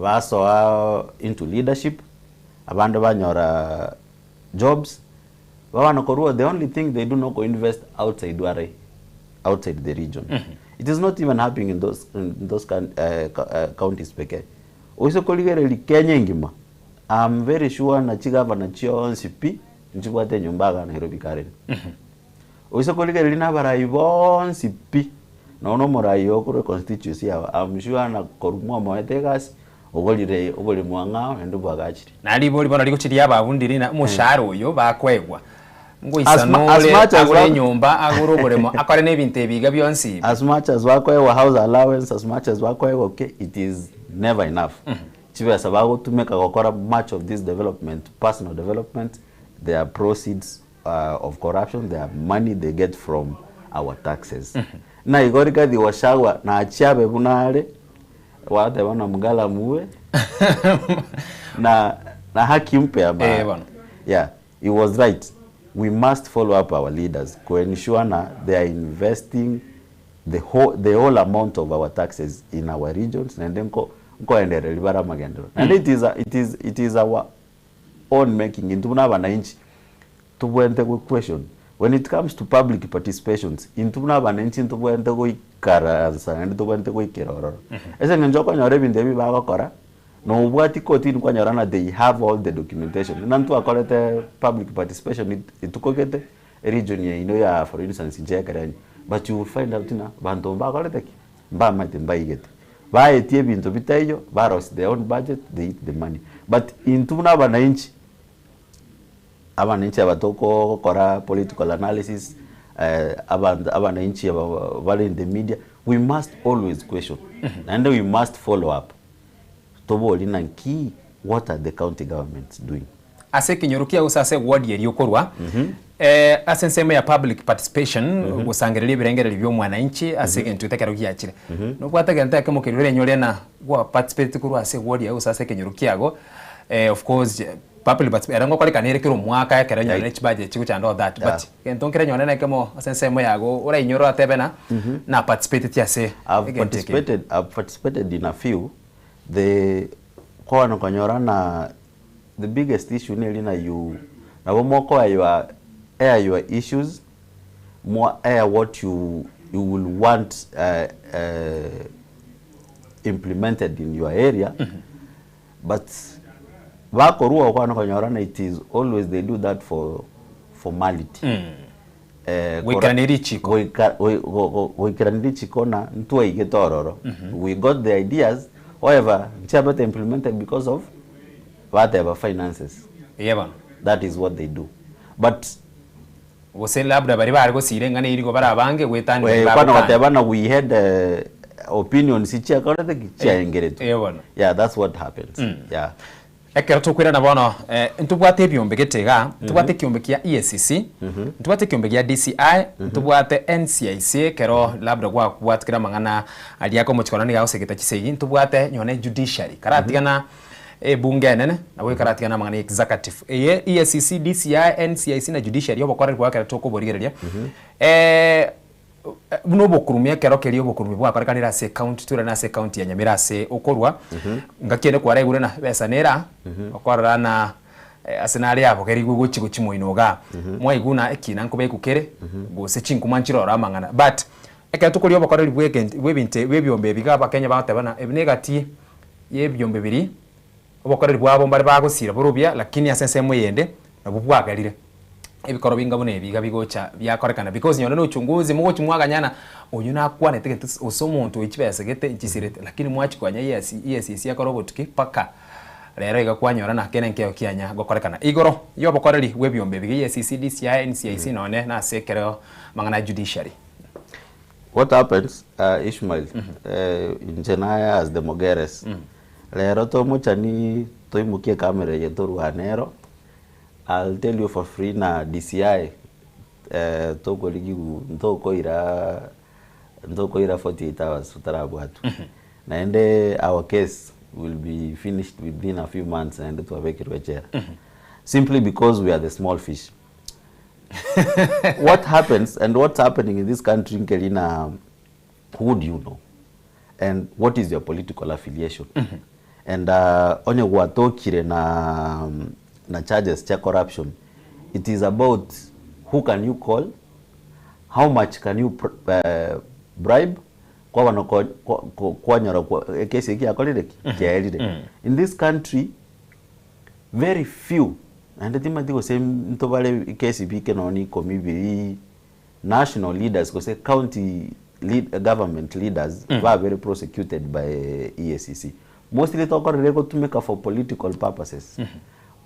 baso into leadership abande banyora jobs babana korua the only thing they do not go invest outside the region it is not even happening in those counties peke oiso koligere Kenya ngima I'm very sure na chigava na chio NCP nchibwate nyumbaga Nairobi Karen oiso koligere lina barai bon CP na ono morai okure constituency ya I'm sure na korumwa moetegas ogolire mwanga endo bwagachiri nali boli bona likuchiria ababundiri na musharo yo bakwegwa as much as nyumba agurobulemo akore nebinte biga byonsi as much as wakwewa house allowance as much as wakwewa okay it is never enough chibe sababu to make gukora much of this development personal development their proceeds of corruption their money they get from our taxes na igorika diwashagwa na achiabe bunare wate wana mugala muwe na haki mpe aba yeah he was right we must follow up our leaders to ensure they are investing the whole amount of our taxes in our regions, and then and it is our own making. Into wananchi tuwente ku question when it comes to public participations into wananchi tuwente ku ikaransa and tuwente ku ikiroro ese ngenjoko nyore binde bi bagokora no ubwati kotini kwa nyorana they have all the documentation nantu akolete public participation itukokete region ye ino ya for instance Jekarany, but you will find out na bantu bakolete ba mate mbaigete baetie bintu bitayo baros their own budget, they eat the money, but into wananchi abananchi abatoko kora political analysis abananchi abali in the media, we must always question and we must follow up toboli nanki what are the county governments doing ase kinyorukia usase ward yeri okorwa asensema ya public participation gusangireria birengere byo mwananchi ase gentu tekero giachire no kwata genta kemo kirire nyore na gwa participate kurwa ase ward ya usase kinyorukiago of course public participation erango kali kanere kiro mwaka ya kera nyore budget chiku chando that but gento kire nyore na kemo asensema yago ora inyoro atebena na participate ti ase I've participated in a few. The kwa na the biggest issue ni na you na bomoko your issues more what you will want implemented in your area but wakorua kwa na it is always they do that for formality we got the ideas. However, it's implemented because of whatever finances. Yeah, that is what they do. But we had opinions. Yeah, that's what happens. Yeah. Ekero tukwira na bono ntubwate byombe getega tubwate kiombe kia EACC tubwate kiombe kia DCI tubwate NCIC kero labda kwa kwatikira mangana aliako mochikorani ga osegeta kisegi tubwate nyone judiciary karatigana bunge nene na we karatigana mangana executive EACC DCI NCIC na judiciary obokore kwa kero tokoborigereria buno bokurumia kero keri obokurumi bwa karekanira se county tura na se county ya Nyamira se okorwa ngakene kwa regure na besa nera okorana na asenali yabo keri guguchi chimoinoga mwaiguna ekina nkobe kukere go se chinkumanchiro ramangana but ekero tukori obokore webinte webyombe bigaba Kenya batabana ebinegati yebyombe biri obokore bwabo mbari bagusira burubya lakini asense moyende nabubwagalire ebikoro bingabone ebiga bigocha byakorekana because nyone no uchunguzi mugochi mwaganyana uyu nakwane teke usomuntu ikibese gete ikisirete lakini mwachi kwanya EACC yakorobotuki paka rero igakwanyora na kene nkeo kianya gokorekana igoro yobokoreri webyombe bigi EACC DCI NCIC none na sekero mangana judiciary. What happens Ishmael in Jenaya as the Mogeres rero to muchani toimukie kamera yetu anero. I'll tell you for free na DCI toko ligigu ntoko ira 48 hours utarabu hatu na ende our case will be finished within a few months and to aveke rwechera simply because we are the small fish. What happens and what's happening in this country Kelina, who do you know and what is your political affiliation and onye watokire na charges cha corruption, it is about who can you call, how much can you bribe kwa wano kwa nyoro kwa kesi kia kolideki kia elide. In this country very few and tima tiko se mtobale kesi bike noni komibiri national leaders ko se county government leaders were very prosecuted by EACC. Mostly toko reko to make for political purposes.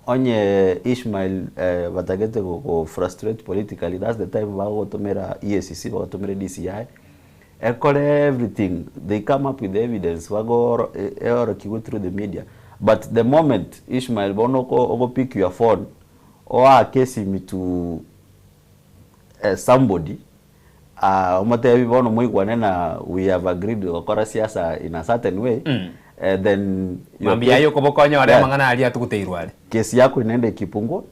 Onye Ishmael batagete go frustrate politically. That's the time bago tomera EACC bago tomera DCI everything they come up with the evidence bago kigo through the media, but the moment Ishmael bono go pick your phone or a case me to somebody omote bono moigwanena we have agreed okora siasa in a certain way then mambia yo kobokonyo wale mangana alia tukuteirwale kesi yako inaenda ikipungua.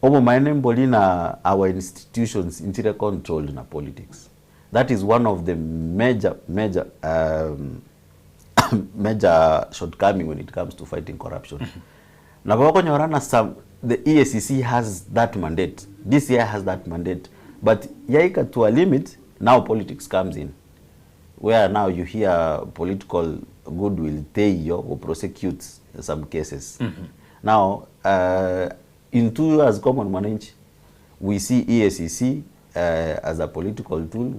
Obo maene bolina our institutions intire controlled na politics. That is one of the major major shortcoming when it comes to fighting corruption. Na bako nyorana the EACC has that mandate. This year has that mandate. But yaika to a limit, now politics comes in. Where now you hear political goodwill Teyo or prosecutes some cases. Now, in 2 years common manage, we see EACC as a political tool.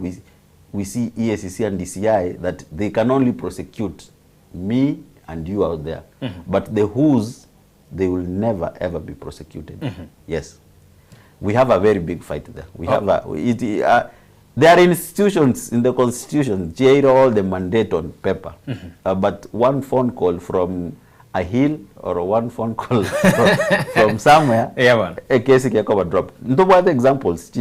We see EACC and DCI that they can only prosecute me and you out there. But the who's, they will never ever be prosecuted. Yes. We have a very big fight there. We have there are institutions in the constitution, all the mandate on paper. But one phone call from a hill or one phone call from somewhere, a case can drop. Ntobo examples,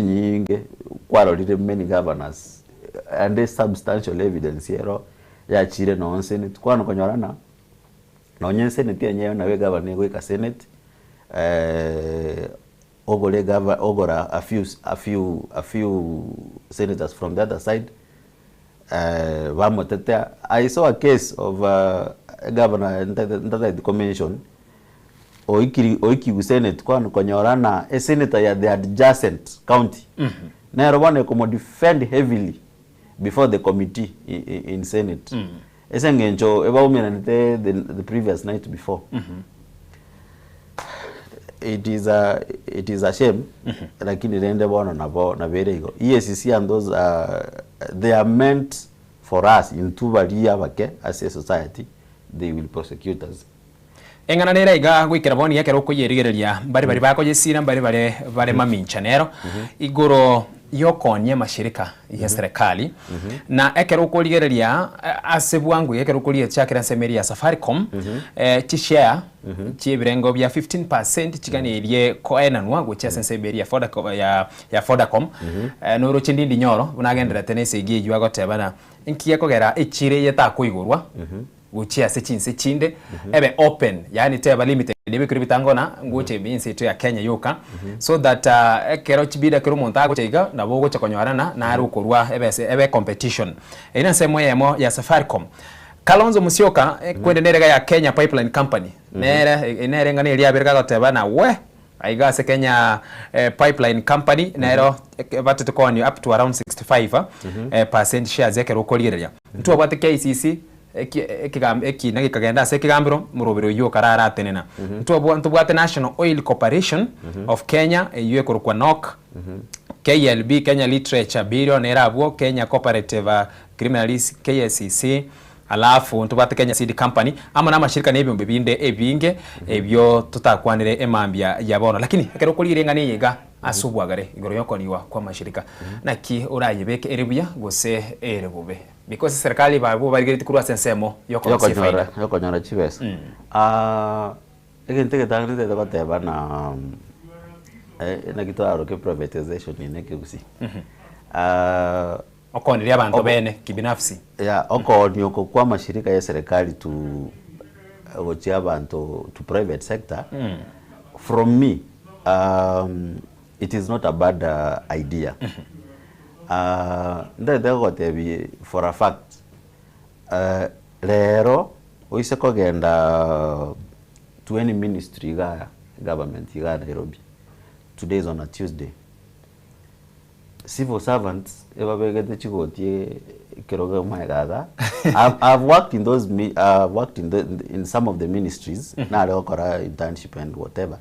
many governors, and there's substantial evidence here. Ya chire no Senate, kwa nkonyorana. Na onye Senate yenyewe na we governor go ka Senate. Ogora a few senators from the other side. I saw a case of a governor in the convention. Oiki Senate kwa nkonyorana a senator ya the adjacent county. Na rowane komo defend heavily before the committee in Senate. Esengencho the previous night before. It is a shame. Lakini rende bono na verego. EACC and those they are meant for us in Tuvalia Vake as a society. They will prosecute us. Engana nera iga gwikira boni yake roko yerigereria bari bako yesira bari mamincha nero igoro yokonye mashirika ya serikali na ekero kurigereria asebwangu ekero kuriye chakira semeri ya Safaricom share chibirengo bya 15% chiganirie koenanwa gwecha senseberi ya Vodacom noro chindindi nyoro unagendera tenese igi ywa gotebana inkiye kogera echire yeta kuigurwa uchia sechinse chinde ebe open yani teba limited libe kuri bitangona nguche binse to ya Kenya yoka so that kero chibida kero montago cheiga na bogo chakonyorana na arukorwa ebe competition ina semo ya Safaricom Kalonzo Musyoka kwende nerega ya Kenya Pipeline Company nere ngani ria berga goteba na we aiga se Kenya Pipeline Company nero batete koni up to around 65% shares yake rokolireria ntu abate KCC kagenda se kigambiro murobero yo karara tenena ntubwate National Oil Corporation of Kenya yuye kurukwa NOC KLB Kenya Literature Bureau nerabwo Kenya Cooperative Criminalist KSCC alafu ntubwate Kenya Seed Company ama na mashirika nebyo mbibinde ebinge ebyo tutakwanire emambya yabono lakini ekero kulire ngani yiga asubwagare igoro yokoniwa kwa mashirika naki urayibeke erebuya gose erebube because serikali babo barigeti kurwa sensemo yokonyora chibesa egente ketangite bateba na kitwaro ke privatization ineke gusi okoniria abantu bene kibinafsi okoni kwa mashirika ya serikali tu gochia abantu to private sector from me it is not a bad idea. For a fact lero oise kogenda to any ministry ga government ga Nairobi. Today is on a Tuesday. Civil servants ebabegete chigotie keroga magaga. I've worked in those in some of the ministries na lekora internship and whatever.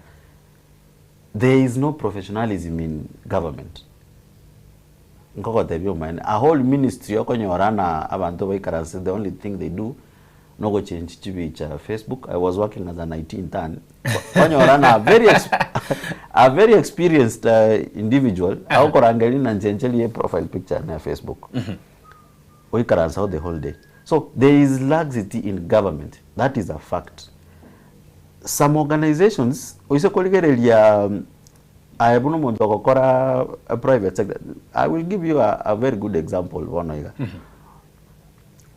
There is no professionalism in government. A whole ministry okonyorana abantu baikaranse the only thing they do no go change chibicha Facebook. I was working as an IT intern. Konyorana a very experienced individual aukorangelina njenjeli profile picture na Facebook. Oikaranse the whole day. So there is laxity in government. That is a fact. Some organizations oise koligerelia a private sector. I will give you a very good example.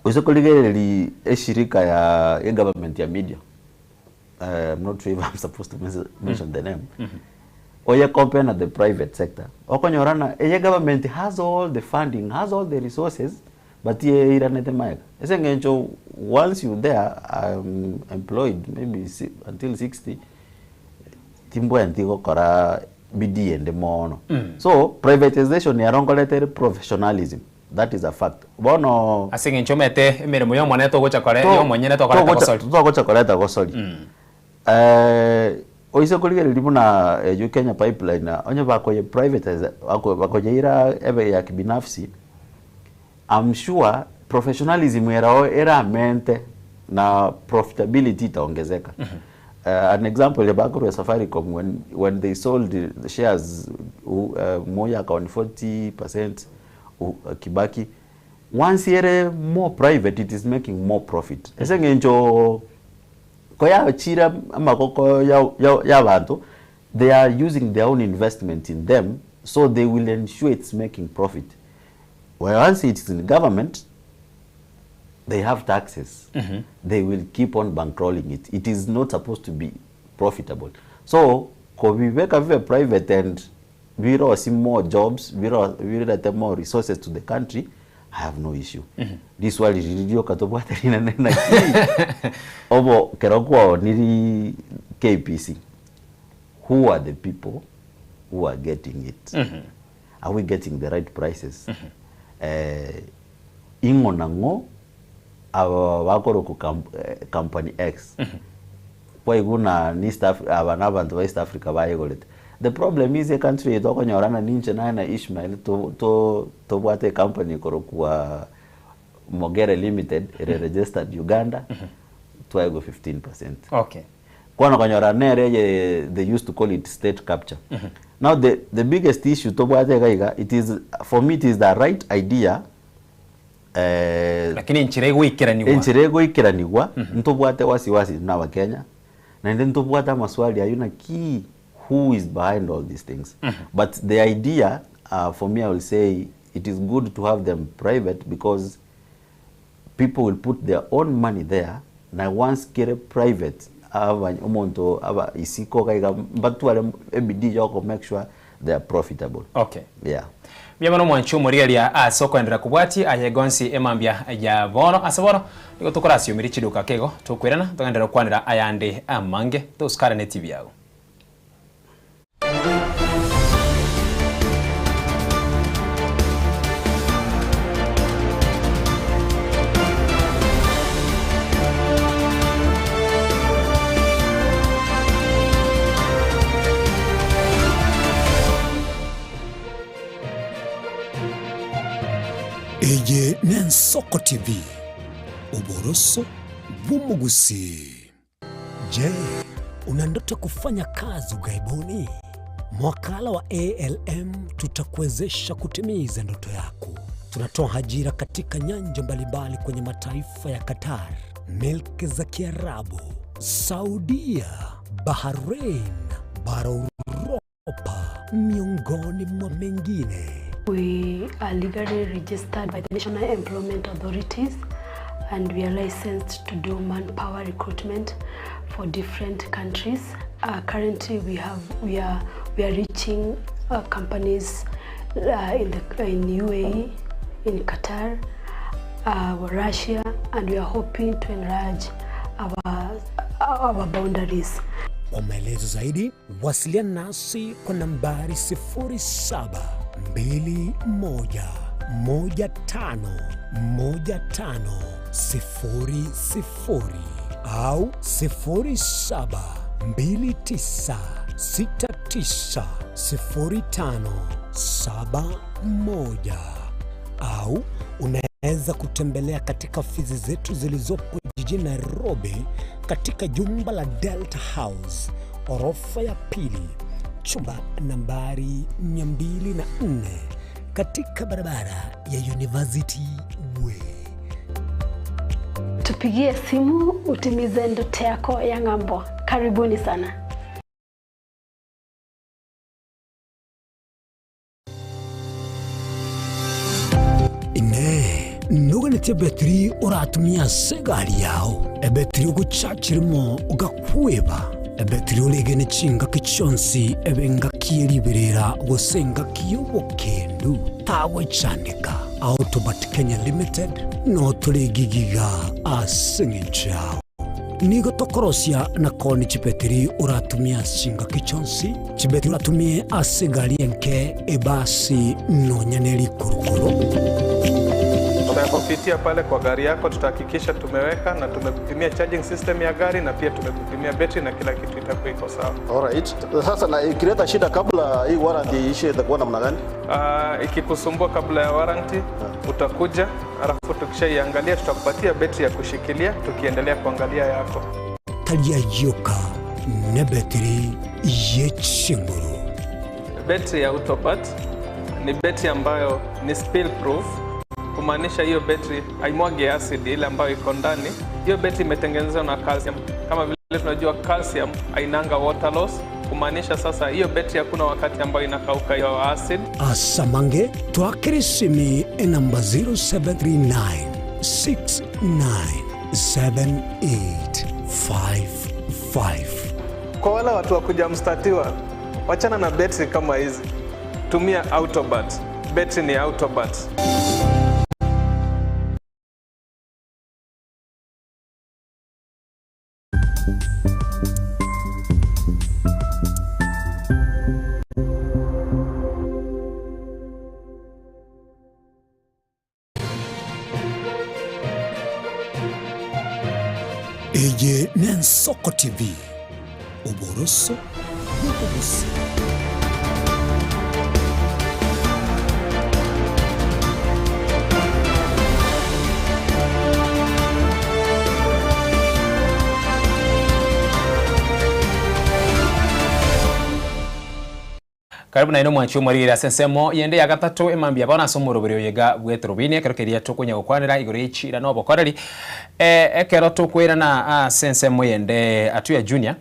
Oise koligerelia eshirika ya government ya media. I'm not sure if I'm supposed to mention the name. oye compare na the private sector okonyorana eye government has all the funding, has all the resources, but ye iranete maega esengencho once you there employed maybe until 60 timbo antigo kora bidii ende mono. So privatization yarongolete professionalism, that is a fact. Bono asengencho mete emirimo yo mwana to gocha kore yo mwenye to kora gosoli to gocha kore ta gosoli. Oise kuligere limu na Kenya pipeline onye bakoye privatize bakoye ira ebe ya kibinafsi. I'm sure professionalism era mente na profitability itaongezeka. An example ya Bakuru ya Safaricom when they sold the shares moja account 40% Kibaki, once yere more private, it is making more profit. Esengencho koya chira amakoko ya bantu, they are using their own investment in them, so they will ensure it's making profit. Once it's in government, they have taxes. They will keep on bankrolling it. It is not supposed to be profitable. So, we make a private and we see more jobs, we get more resources to the country, I have no issue. This one is radio katobwata nina obo kerokwa niri KPC. Who are the people who are getting it? Are we getting the right prices? Ingo nango wakoro ku company X. Kwa iguna ni staff abantu ba East Africa bayegolete. The problem is a country itoko nyorana ninche na Ishmael to bwate company korokuwa Mogere Limited registered Uganda to go 15%. Okay. Kwa nyorana they used to call it state capture. Now the biggest issue to bwate gaiga, it is for me it is the right idea. Lakini nchirego ikiraniwa ntobwate wasiwasi na Wakenya na ndio ntobwata maswali ayuna key who is behind all these things. But the idea for me I will say it is good to have them private because people will put their own money there na once kere private umonto aba isiko kaiga batwale ebidi yoko make sure they are profitable. Okay. Yeah. Biamano mwanchu murialia asoko endera kubwati ayegonsi emambia ya bono asaboro niko tukorasio mirichiduka kego tukwirana tugendera kwanira ayande amange tuskara ne TV yago. Eye ni Ensoko TV, uboroso bumugusi. Je, una ndoto kufanya kazi ughaibuni? Mwakala wa ALM tutakuwezesha kutimiza ndoto yako. Tunatoa ajira katika nyanja mbalimbali kwenye mataifa ya Qatar, Milki za Kiarabu, Saudia, Bahrain, bara Europa, miongoni mwa mengine. We are legally registered by the National Employment Authorities and we are licensed to do manpower recruitment for different countries. Currently we are reaching companies in UAE, in Qatar, Russia, and we are hoping to enlarge our boundaries. Kwa maelezo zaidi, wasiliana nasi kwa nambari 0721511500 au 0729690571 au unaweza kutembelea katika ofisi zetu zilizopo jijini Nairobi katika jumba la Delta House, orofa ya pili, chumba nambari 204 katika barabara ya University Way. Tupigie simu utimize ndoto yako ya ng'ambo. Karibuni sana. Ine nuganete betri uratumia segari yao ebetri uguchachirimo ugakweba ebetiri olegene chinga kichonsi ebenga kieliberera gosenga kiyobokendu tawe chanika Autobat Kenya Limited no tulegigiga aseng'enchao nigo tokorosia na koni chibetiri uratumia chinga kichonsi chibetiri uratumie asegari enke ebasi no nyaneli kurukuru. Tunapopitia pale kwa gari yako tutahakikisha tumeweka na tumekupimia charging system ya gari na pia tumekupimia battery na kila kitu itakuwa iko sawa. Alright. Sasa na ikileta shida kabla hii warranty ishe itakuwa namna gani? Ikikusumbua kabla ya warranty utakuja, alafu tukishaiangalia tutakupatia battery ya kushikilia tukiendelea kuangalia yako. Talia yoka ne battery yechinguru. Battery ya Autobat ni battery ambayo ni spill proof. Kumaanisha hiyo battery haimwagi acid ile ambayo iko ndani. Hiyo battery imetengenezwa na calcium. Kama vile tunajua calcium hainanga water loss. Kumaanisha sasa hiyo battery hakuna wakati ambayo inakauka hiyo acid. Asamange twakirisimi namba 0739697855. Kwa wale watu wa kuja mstatiwa, wachana na battery kama hizi. Tumia Autobat. Battery ni Autobat. Eye ni Ensoko TV. Uboroso y'ubuguzi. Karibu na ino mwanchu mwarira sensemo yende ya gatatu emambia bona somoro buri yega Etorobini kerokeria tukunya gukwanira igoro ichira no bokoreri ekero tukwira na sensemo yende atu ya junior.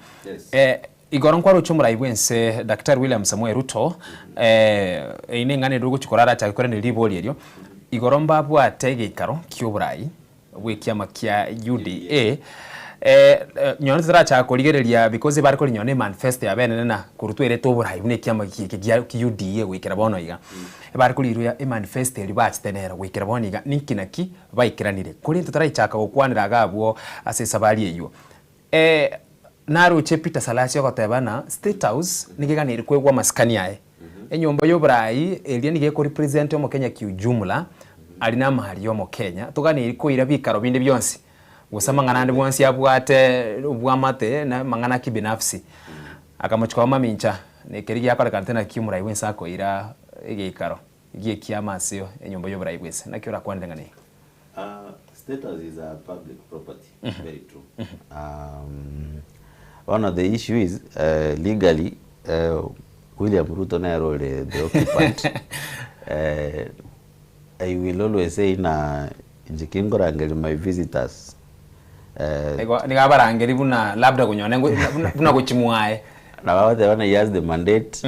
Igoro nkwaro chumura ibwense Dr. William Samuel Ruto ine ngane rugo chikorara cha kore ni liboli elio igoro mbabu atege ikaro kyoburayi bwekiama kya UDA nyone zira cha koligereria because bari koli nyone manifest ya bene na kurutwere to burayi bune kiama ki UDA wikira bono iga bari koli ruya manifest eri bachitenera wikira bono iga ninkinaki bayikiranire kuri tutara ichaka gukwanira gabwo asesa bali eyo naruche Peter Salasio gotebana State House nigiganire kwegwa maskani yae enyomba yo burayi elia nige ko represent yo Kenya kiujumla alina mahali yo Kenya tuganire ko ira bikaro binde byonsi gusama ngana bwonsi abwate ubwamate na mangana kibinafsi akamuchwa mamincha nekeri yakora kantena kimura iwe Ensoko ira egikaro igiye kiamasio enyomba yo burayi bwese nakiora kwandengane. State House is a public property. Very true. One of the issues is legally William Ruto Nairo, the occupant. I will always say na njikingorangeli my visitors. Nigabarangeli buna labda kunyone buna kuchimuae. Now he has the mandate,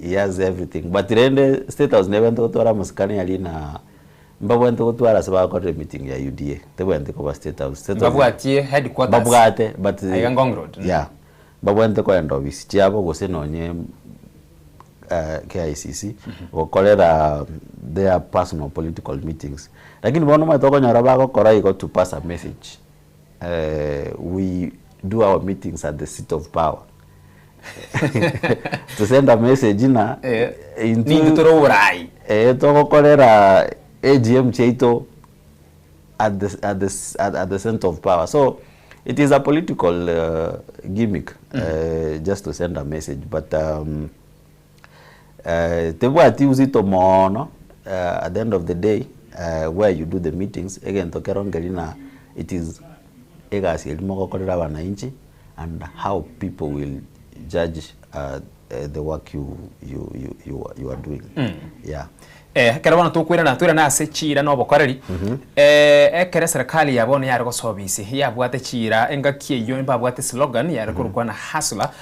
he has everything. But the State House never thought ora maskani alina mbabu ento kutwara saba kwa meeting ya UDA. Tebo ente kwa State House. Mbabu atie headquarters. Mbabu ate but Ngong Road. Yeah. Mbabu ente kwa endo office. Chiabo gose nonye KICC wakolera their personal political meetings. Lakini bono matoko nyaraba ko kora iko to pass a message. We do our meetings at the seat of power. To send a message into Nindutororai. Toko kolera AGM cheito at the center of power. So it is a political gimmick just to send a message. But tebu ati uzito mono at the end of the day where you do the meetings again tokerongelina it is egasi elimoko kolera wananchi and how people will judge the work you are doing. Yeah. Kerabona tukwira na twira na sechira no bokoreri ekere serikali yabone yari gosobisi yabwate chira engakie yo mbabwate slogan yari kurukwana hasla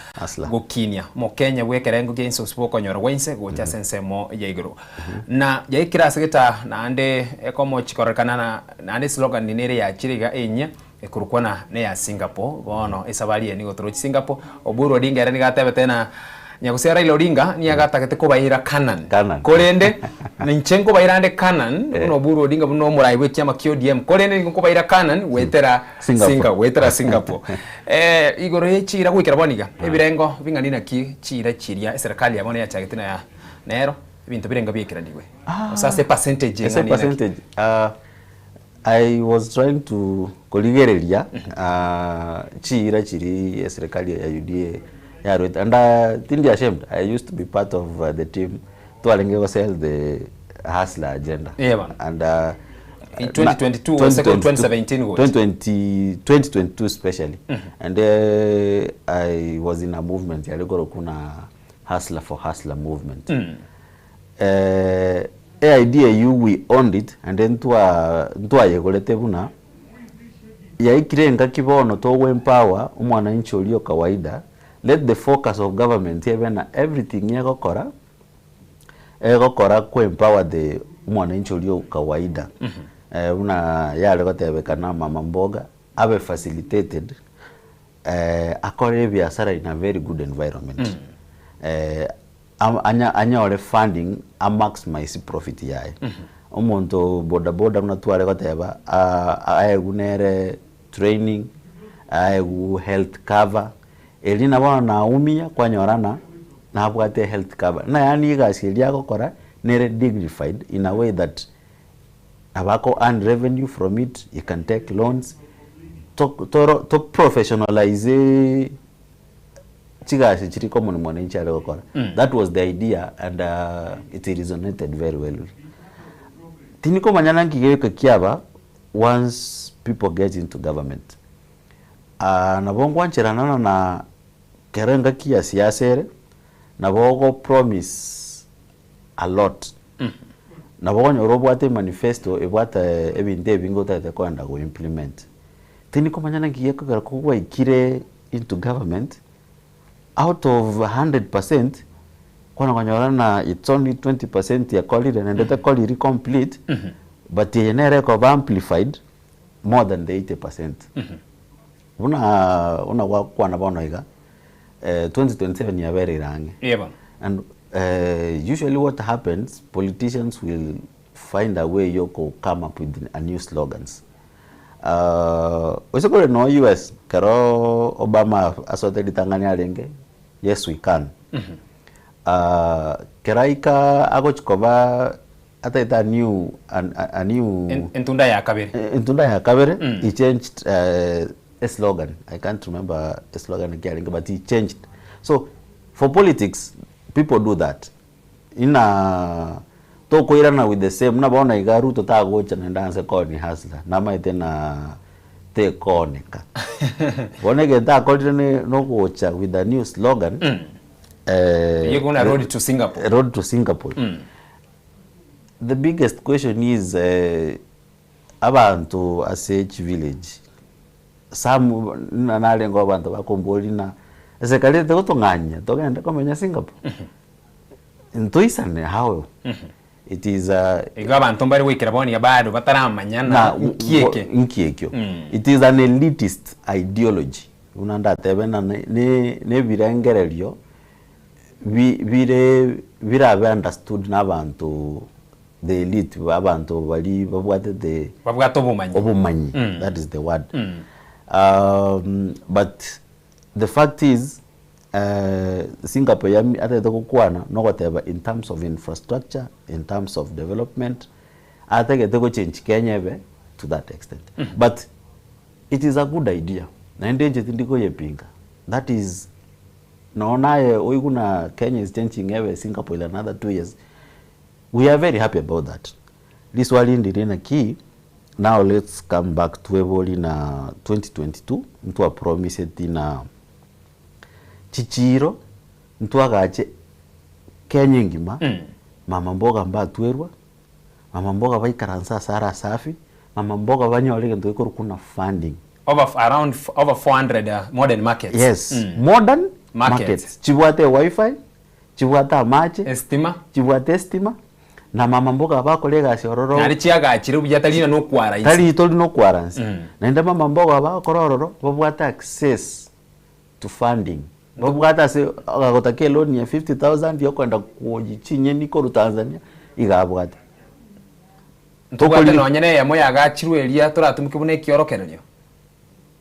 gokinya mo Kenya wekere ngo genso spoko nyoro wense gocha sensemo yeigro na yaikira segeta na ande ekomo chikorekana na ande slogan ninere ya chiriga enya kurukwana ne ya Singapore bono esabali ni gotro Singapore Oburu Odinga era ni gatebe tena nyagusera Raila Odinga ni agatakete ko bayira Canaan korende nchenko bayirande Canaan no Oburu Odinga buno muraiwe cyama KODM korende ko bayira Canaan wetera Singapore igoro yechira gwikira boniga ebirengo binganina ki chira chiria serikali yabone ya chagetina ya nero ibintu birenga bikira ndiwe sasa percentage I was trying to koligereria chira chiri serikali ya UDA ya Ruth, and didn't be ashamed. I used to be part of the team to sell the Hustler agenda. And in 2022 or 2017 what? 2022 especially. And I was in a movement ya legoro kuna Hustler for Hustler movement. Idea we owned it, and then twa yegolete buna ya ikirenga kibono to empower umwananchi ulio kawaida. Let the focus of government even everything yagokora ku empower the mwananchi ulio kawaida. Una yale gotebekana mama mboga abe facilitated akore biashara in a very good environment. Anya ole funding a maximize profit yae. Umuntu boda unatwale goteba ayegunere training ayegu health cover elina bana naumia kwa nyorana na abwate health cover na yani igasiria gokora nere dignified in a way that abako earn revenue from it, you can take loans to professionalize chigasi chiri common mwananchi ale gokora. That was the idea, and it resonated very well. Tiniko manyana ngigeke kiaba once people get into government. Na bongo ancherana na kerenga kia siasere na bogo promise a lot. Na bogo nyorobuate manifesto ebwata ebinde bingo tate kwanda go implement. Tiniko manyana ngigeke kuwa ikire into government out of 100% kwana kanyolana it's only 20% ya quality and the quality complete, but yenere ko amplified more than the 80%. Una wakwana bono iga 2027 ya very range. And usually what happens, politicians will find a way yoko come up with a new slogans. Osokole no US karo Obama asote litangania lenge, yes we can. Keraika agochkoba ata a new entunda ya kabere he changed a slogan. I can't remember a slogan again, but he changed. So for politics, people do that. Toko irana with the same na baona igaru to ta gocha na dance ko ni Hustler na mai tena te konika bonege ta ko no gocha with the new slogan. You're going to road to Singapore. Road to Singapore. The biggest question is abantu asH village. Some nalengo abantu bakomboli na sekali te gotonganya togenda komenya Singapore. Ntoisane how it is abantu bari wikira boni bado bataramanyana nkiekyo. It is an elitist ideology. Unanda tebena ne birengerelyo vira understood n'abantu the elite abantu bali babwate the obumanyi. That is the word. But the fact is Singapore yami ate kukwana no whatever in terms of infrastructure, in terms of development ate go change Kenya to that extent. But it is a good idea na endeje tindiko yepinga. That is naonaye oiguna Kenya is changing Singapore in another 2 years. We are very happy about that. This wali ndirina key. Now let's come back to eboli na 2022 mtu promise tina chichiro mtu agache Kenya ngima mama mboga mbatwerwa mama mboga baikaransa sara safi mama mboga banyolege ntweko kuna funding over 400 modern markets. Yes, modern markets. Chibwate wifi, chibwate mache, estima, chibwate estima, na mama mboga bakolega ciororo nari ciagachire buya talina no kwara insi tali toli no kwaransi na nda mama mboga bakorororo babwata access to funding babwata se agotake loan ya 50,000 yokwenda kuojichinye niko Tanzania igabwata tokoli no nyene yamo yagachirwe elia turatumike bune kiorokererio.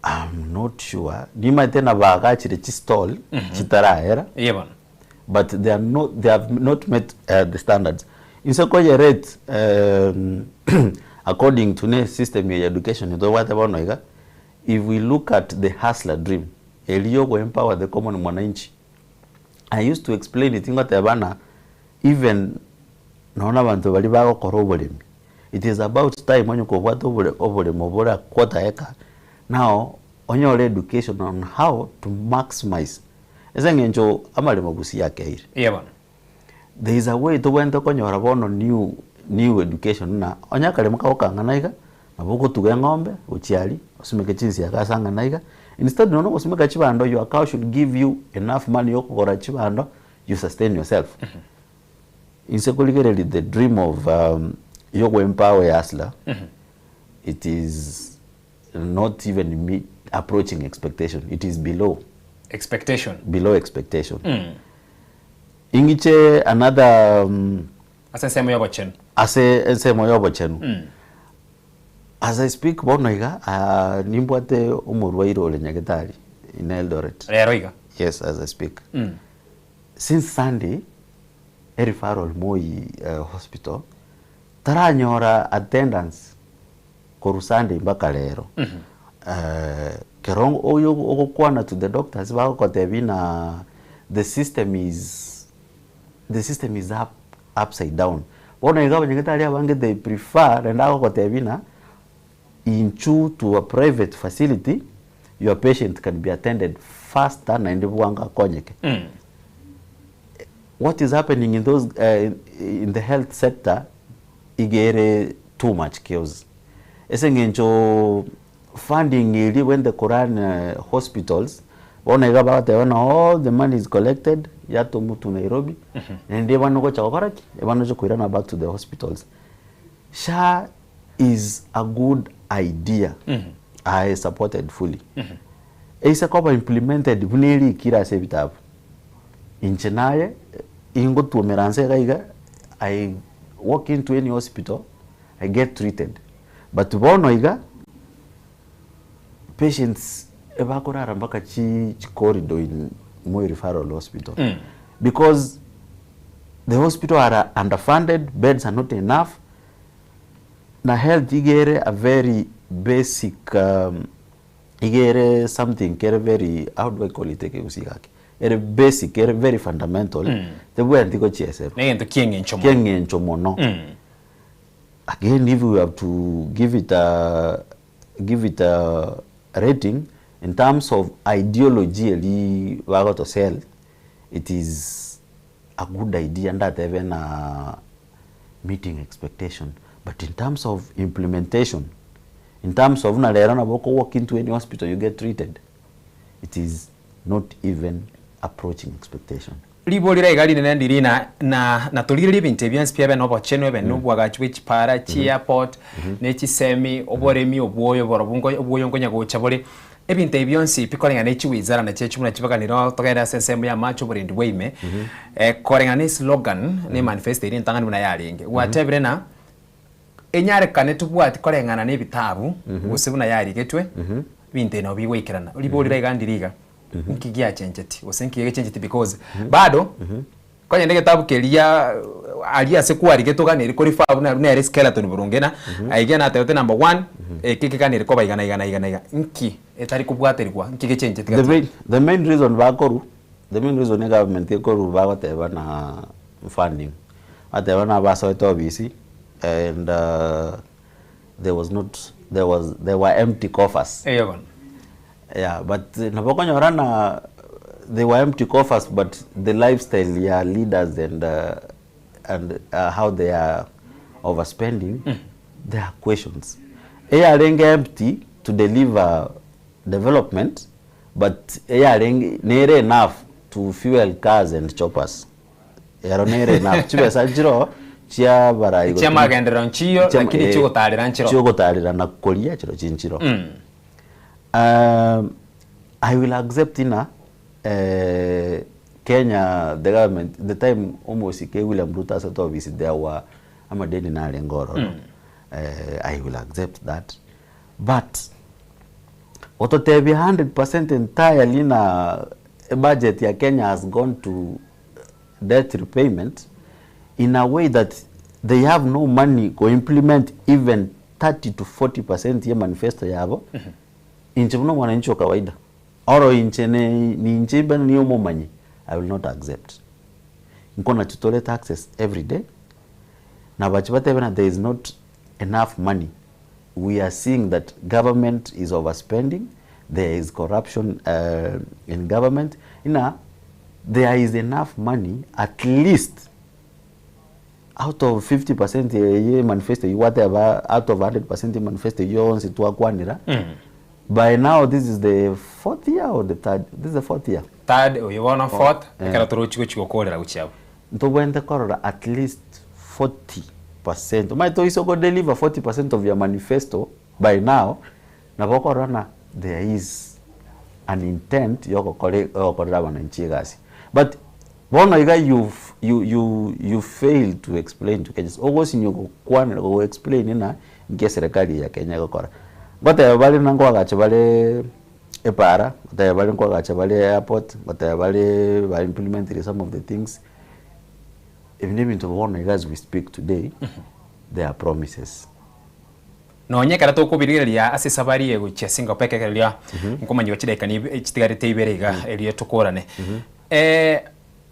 I'm not sure nima tena bagachire chi stall chitarahera yebana but they have not met the standards. Ensoko rate according to the system of education, if we look at the hustler dream, Elio go empower the common mwananchi. I used to explain it even naona bantu bali bago korobolemi. It is about time when you go what over quarter acre. Now on your education on how to maximize. Ezengenjo amale mabusi yake hili. Yebana. There is a way to went to konyora bono new education na onyakale mukawokanga naiga naboko tuge ngombe uchiali usumeke chinsi yakasanga naiga instead nono usumeka chibando your cow should give you enough money yokugora chibando you sustain yourself. Insekuligereli the dream of yogo empower hustler it is not even approaching expectation, it is below expectation. Ingiche another asensemo yobo chenu as I speak bonoiga nimbwate umurwairo ole nyagetari in Eldoret leroiga yes as I speak since Sunday referral Moi hospital taranyora attendance koru Sunday mpaka lero kerong oyo okokwana to the doctors bakotebina the system is upside down. Bona igaba nyagetari abange they prefer renda kotebina inchu to a private facility your patient can be attended faster na ndibwanga konyeke. What is happening in those in the health sector igere too much chaos. Esengencho funding ili when the Quran hospitals bona igaba batebana all the money is collected yato mutu Nairobi and they want to go chakoraki they want to go back to the hospitals. SHA is a good idea. I supported fully. It's a couple implemented buneli kira sebitabu inchenaye ingo tu meranse gaiga I walk into any hospital I get treated but bono iga patients ebakora rambaka chi corridor in Moi referral hospital because the hospital are underfunded, beds are not enough. Na health igere a very basic igere something kere very how do I call it usigaki ere basic ere very fundamental the way ndiko chiesero nento kienge nchomo again if we have to give it a rating in terms of ideology li wago to sell it is a good idea and that even meeting expectation but in terms of implementation in terms of na walk into any hospital you get treated it is not even approaching expectation. Libolira igali nendiri na tolire libinte byansi pya beno bocheno ebeno bwagachwe chipara chi airport ne chisemi oboremi obwoyo borobungo obwoyo ngonya gocha ebinte byonsi pikorenga ne chiwizara na chechu na chibaganiro togera sensemo ya macho borindi weime korenga ne slogan ne manifesto iri ntangani buna yaringe whatever na enyare kane tubwati korengana ne bitabu usibuna yarigetwe binte no biwekirana libolira igandiriga nkigia chenjeti usenkiye chenjeti because bado kwanye ndege tabu kelia alia sekuari getogane ri kori fabu na ri skeleton burungena aigena ateyote number 1 kike kanire ko baigana nki etari kubwaterwa nkige chenjeti the main reason bakoru the main government ekoru bagoteba na funding ateba na baso to BC and there were empty coffers. Yeah, but nabokonyorana they were empty coffers, but the lifestyle leaders and how they are overspending, there are questions. They are empty to deliver development, but they are near enough to fuel cars and choppers. They are near enough. chia barai chia magendero nchiyo lakini chio gutarira nchiro chio gutarira na kuria chiro chinchiro I will accept ina Kenya, the government, the time almost William Ruto said to visit there were amadeni na lengoro. I will accept that. But what to be 100% entirely na budget ya Kenya has gone to debt repayment in a way that they have no money to implement even 30 to 40% ya manifesto yabo. Inche mno mwananchi wa kawaida. Oro inche ni inche bana ni umomanyi. I will not accept. Nkona tutole taxes every day. Na bachibate bana there is not enough money. We are seeing that government is overspending. There is corruption in government. There is enough money, at least out of 50% ye manifesto, whatever, out of 100% manifesto, you only tuakwanira. By now, this is the 4th year or the 3rd? This is the 4th year. 3rd, you want a 4th? Kala toro chiko kolera uchiao. Ntobwende korora at least 40%. My to isoko deliver 40% of your manifesto by now. Na bokorana there is an intent yoko korera wananchi gasi. But bona iga you fail to explain to Kenyans. Ogos nyoko kwana go explain ina nke serikali ya Kenya gokora. Gote bali nango agache bale epara, gote bali ngo agache bale airport, gote bali ba implement some of the things. Even to one as we speak today, there are promises. No nyekara to kubiriria ase sabari yego chia Singapore kekeria nkomanyi wachideka ni chitigarite iberega eliye tukorane.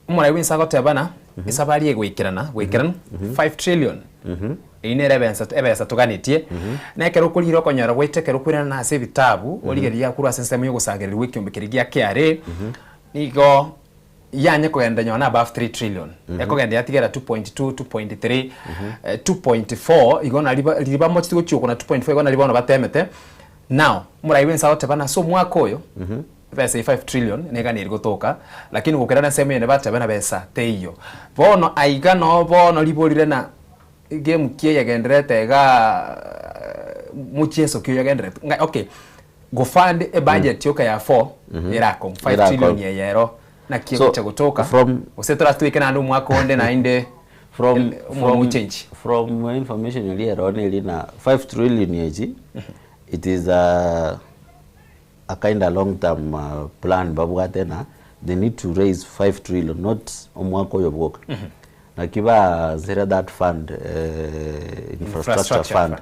Mura winsa gotebana isabari yego ikirana 5 trillion. Ine rebensa tuganitie na kero kuliro konyara gwetekero kwira na ase bitabu oligeria kuru system yo gusangerira wiki ombekirigia KRA nigo yanye kugenda nyona above 3 trillion ekugenda yatigera 2.2 2.3 2.4 igona liba mochi gochyo kuna 2.4 igona liba no batemete now muraiwe nsawo tebana so mwako oyo pesa 5 trillion nega ni gotoka lakini gukera na sema yene batebana pesa teiyo bono aiga no bono libolire na game kie yagenderete ga mucheso kio yagenderete okay go fund a budget yoka ya 4 irako 5 trillion ya yero na kio cha kutoka from usetora tuike na ndo mwako onde na inde from information earlier on elina 5 trillion yeji it is a kind of long term plan babu atena they need to raise 5 trillion not omwako yoboka na kiba zero that fund infrastructure fund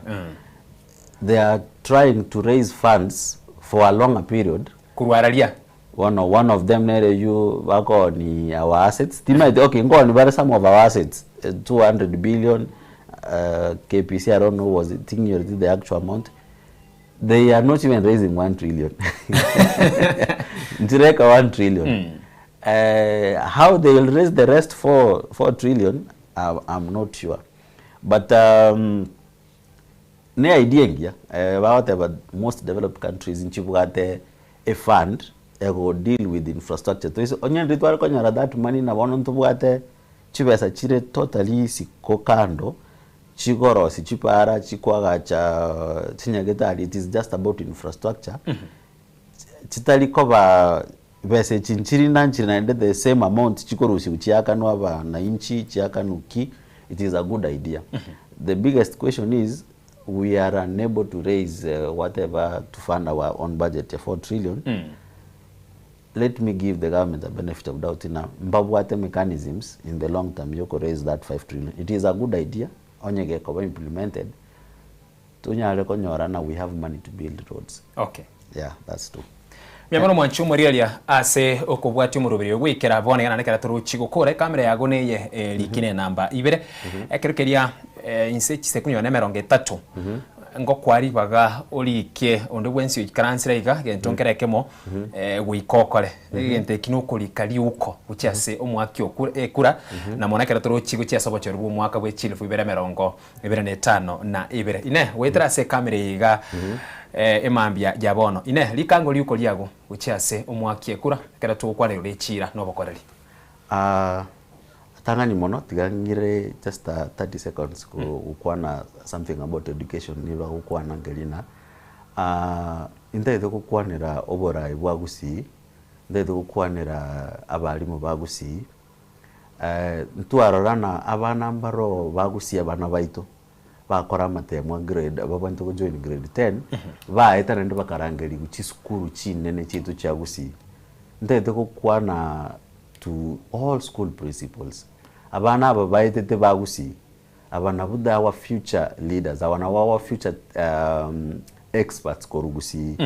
they are trying to raise funds for a longer period kurwaralia one of them nere you wako ni our assets okay ngo ni bare some of our assets 200 billion KPC I don't know was it thing you the actual amount they are not even raising 1 trillion direct 1 trillion how they will raise the rest 4 trillion I'm not sure but ne idea ngia about most developed countries in chibugate a fund ego deal with infrastructure to is onye nditwara konyara that money na bono ntubugate chibesa chire totally sikokando chigoro si chipara chikwaga cha chinyagetari it is just about infrastructure chitali koba bese chinchiri nanchiri na the same amount chikorusi uchiaka no aba na inchi chiaka nuki it is a good idea the biggest question is we are unable to raise whatever to fund our own budget 4 trillion let me give the government the benefit of doubt in mbabwate mechanisms in the long term you could raise that 5 trillion it is a good idea onyege ko implemented tunyale konyora na we have money to build roads okay yeah that's true Miamono mwanchu murialia ase okobwati umurubiri gwikira bone kana nekara turuchi gukore kamera yago neye likine namba ibere ekerekeria inse chisekunyo na 30 ngo kwari baga olikie onde wensi ikaransira iga gentongera kemo gwikokore gente kinukuri kali uko ucyase omwaki okura na monakera turuchi gucyasa bochero bwo mwaka bwe chilifu ibere 25 na ibere ine wetera se kamera iga emambia jabono ine likango liuko liago ucyase omwaki ekura kera tukwa lero lechira no bokoreri I tangani mono tigangire just 30 seconds kukwana something about education niba kukwana ngelina indaithe kukwanira oborai bwa Gusii ndaithe kukwanira abalimu ba Gusii ntwarorana abana mbaro ba Gusii abana baito bakora matemwa grade babantu ko join grade 10 baeta nende bakarangeri guchi skuru chinene chitu cha Gusii ndaithe kukwana to all school principals abana aba baitete ba Gusii abana buda our future leaders our future experts ko Gusii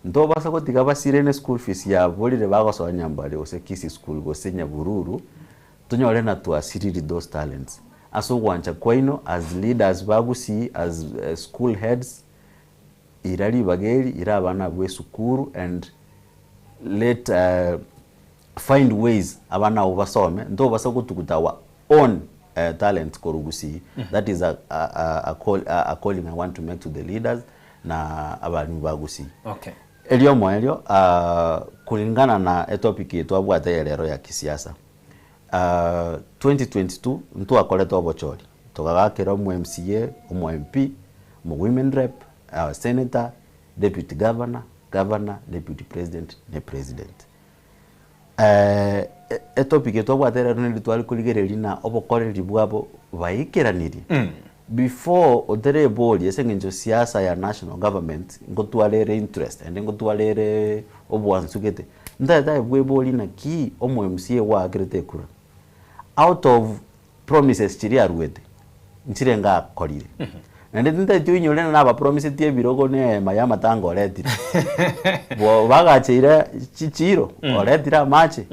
ndo basa ko tiga basirene school fees ya bolire bagoso nyambale osekisi school go senya bururu tunyore na tuasiriri those talents aso wancha kwaino as leaders ba Gusii as school heads irali bageri irabana bwe sukuru and let find ways abana ubasome ndo basa kutukuta wa own talent ko Gusii that is a calling I want to make to the leaders na abalimu ba Gusii. Okay. Elio moelio kulingana na topic yetu abwata lero ya kisiasa 2022 mtu akoleta obochori tugagakira mu MCA mu MP mu women rep senator deputy governor deputy president ne president topic yetu abwata lero ni twali kuligereri na obokoreri bwabo bayikiraniri before odere boli esengenjo siasa ya national government ngotwalere interest and ngotwalere obwansugete ndada ebwe boli na ki omu MCA wa agrete kura out of promises chiri arwete ntire nga korire nande nda tuinyole na ba promise tie birogo ne mayama tango oretire bo bagachira chichiro oretira mache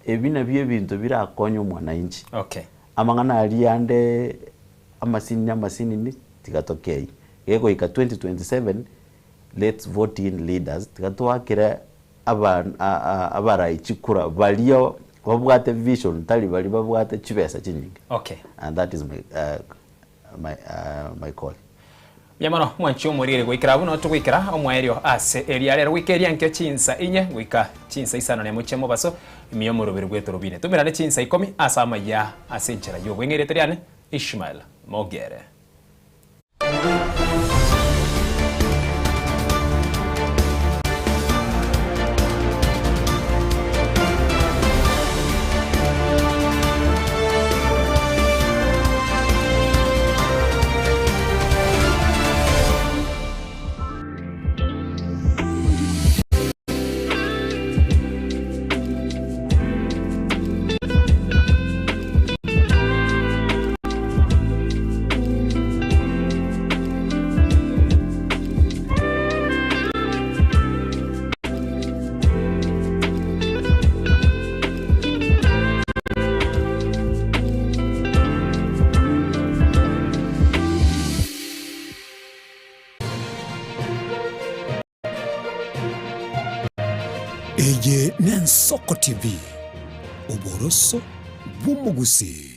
ebina bye bintu birakonyo mwana inchi okay amangana aliande amasini ni tigatokei yego ika 2027 let's vote in leaders tigatwakira abara ichikura balio babwate vision tali bali babwate chibesa chinyingi okay and that is my call yamano mwancho murire gwikira buno tugwikira omwaerio ase eria rero gwikeria nkyo chinsa inye gwika chinsa isano ne muchemo baso imiyo murubiri gwetorobine tumirane chinsa 10 asa maya ase nchera yo gwengere teriane Ishmael Mogere. Eye Ensoko TV, uboroso bw'umugusi.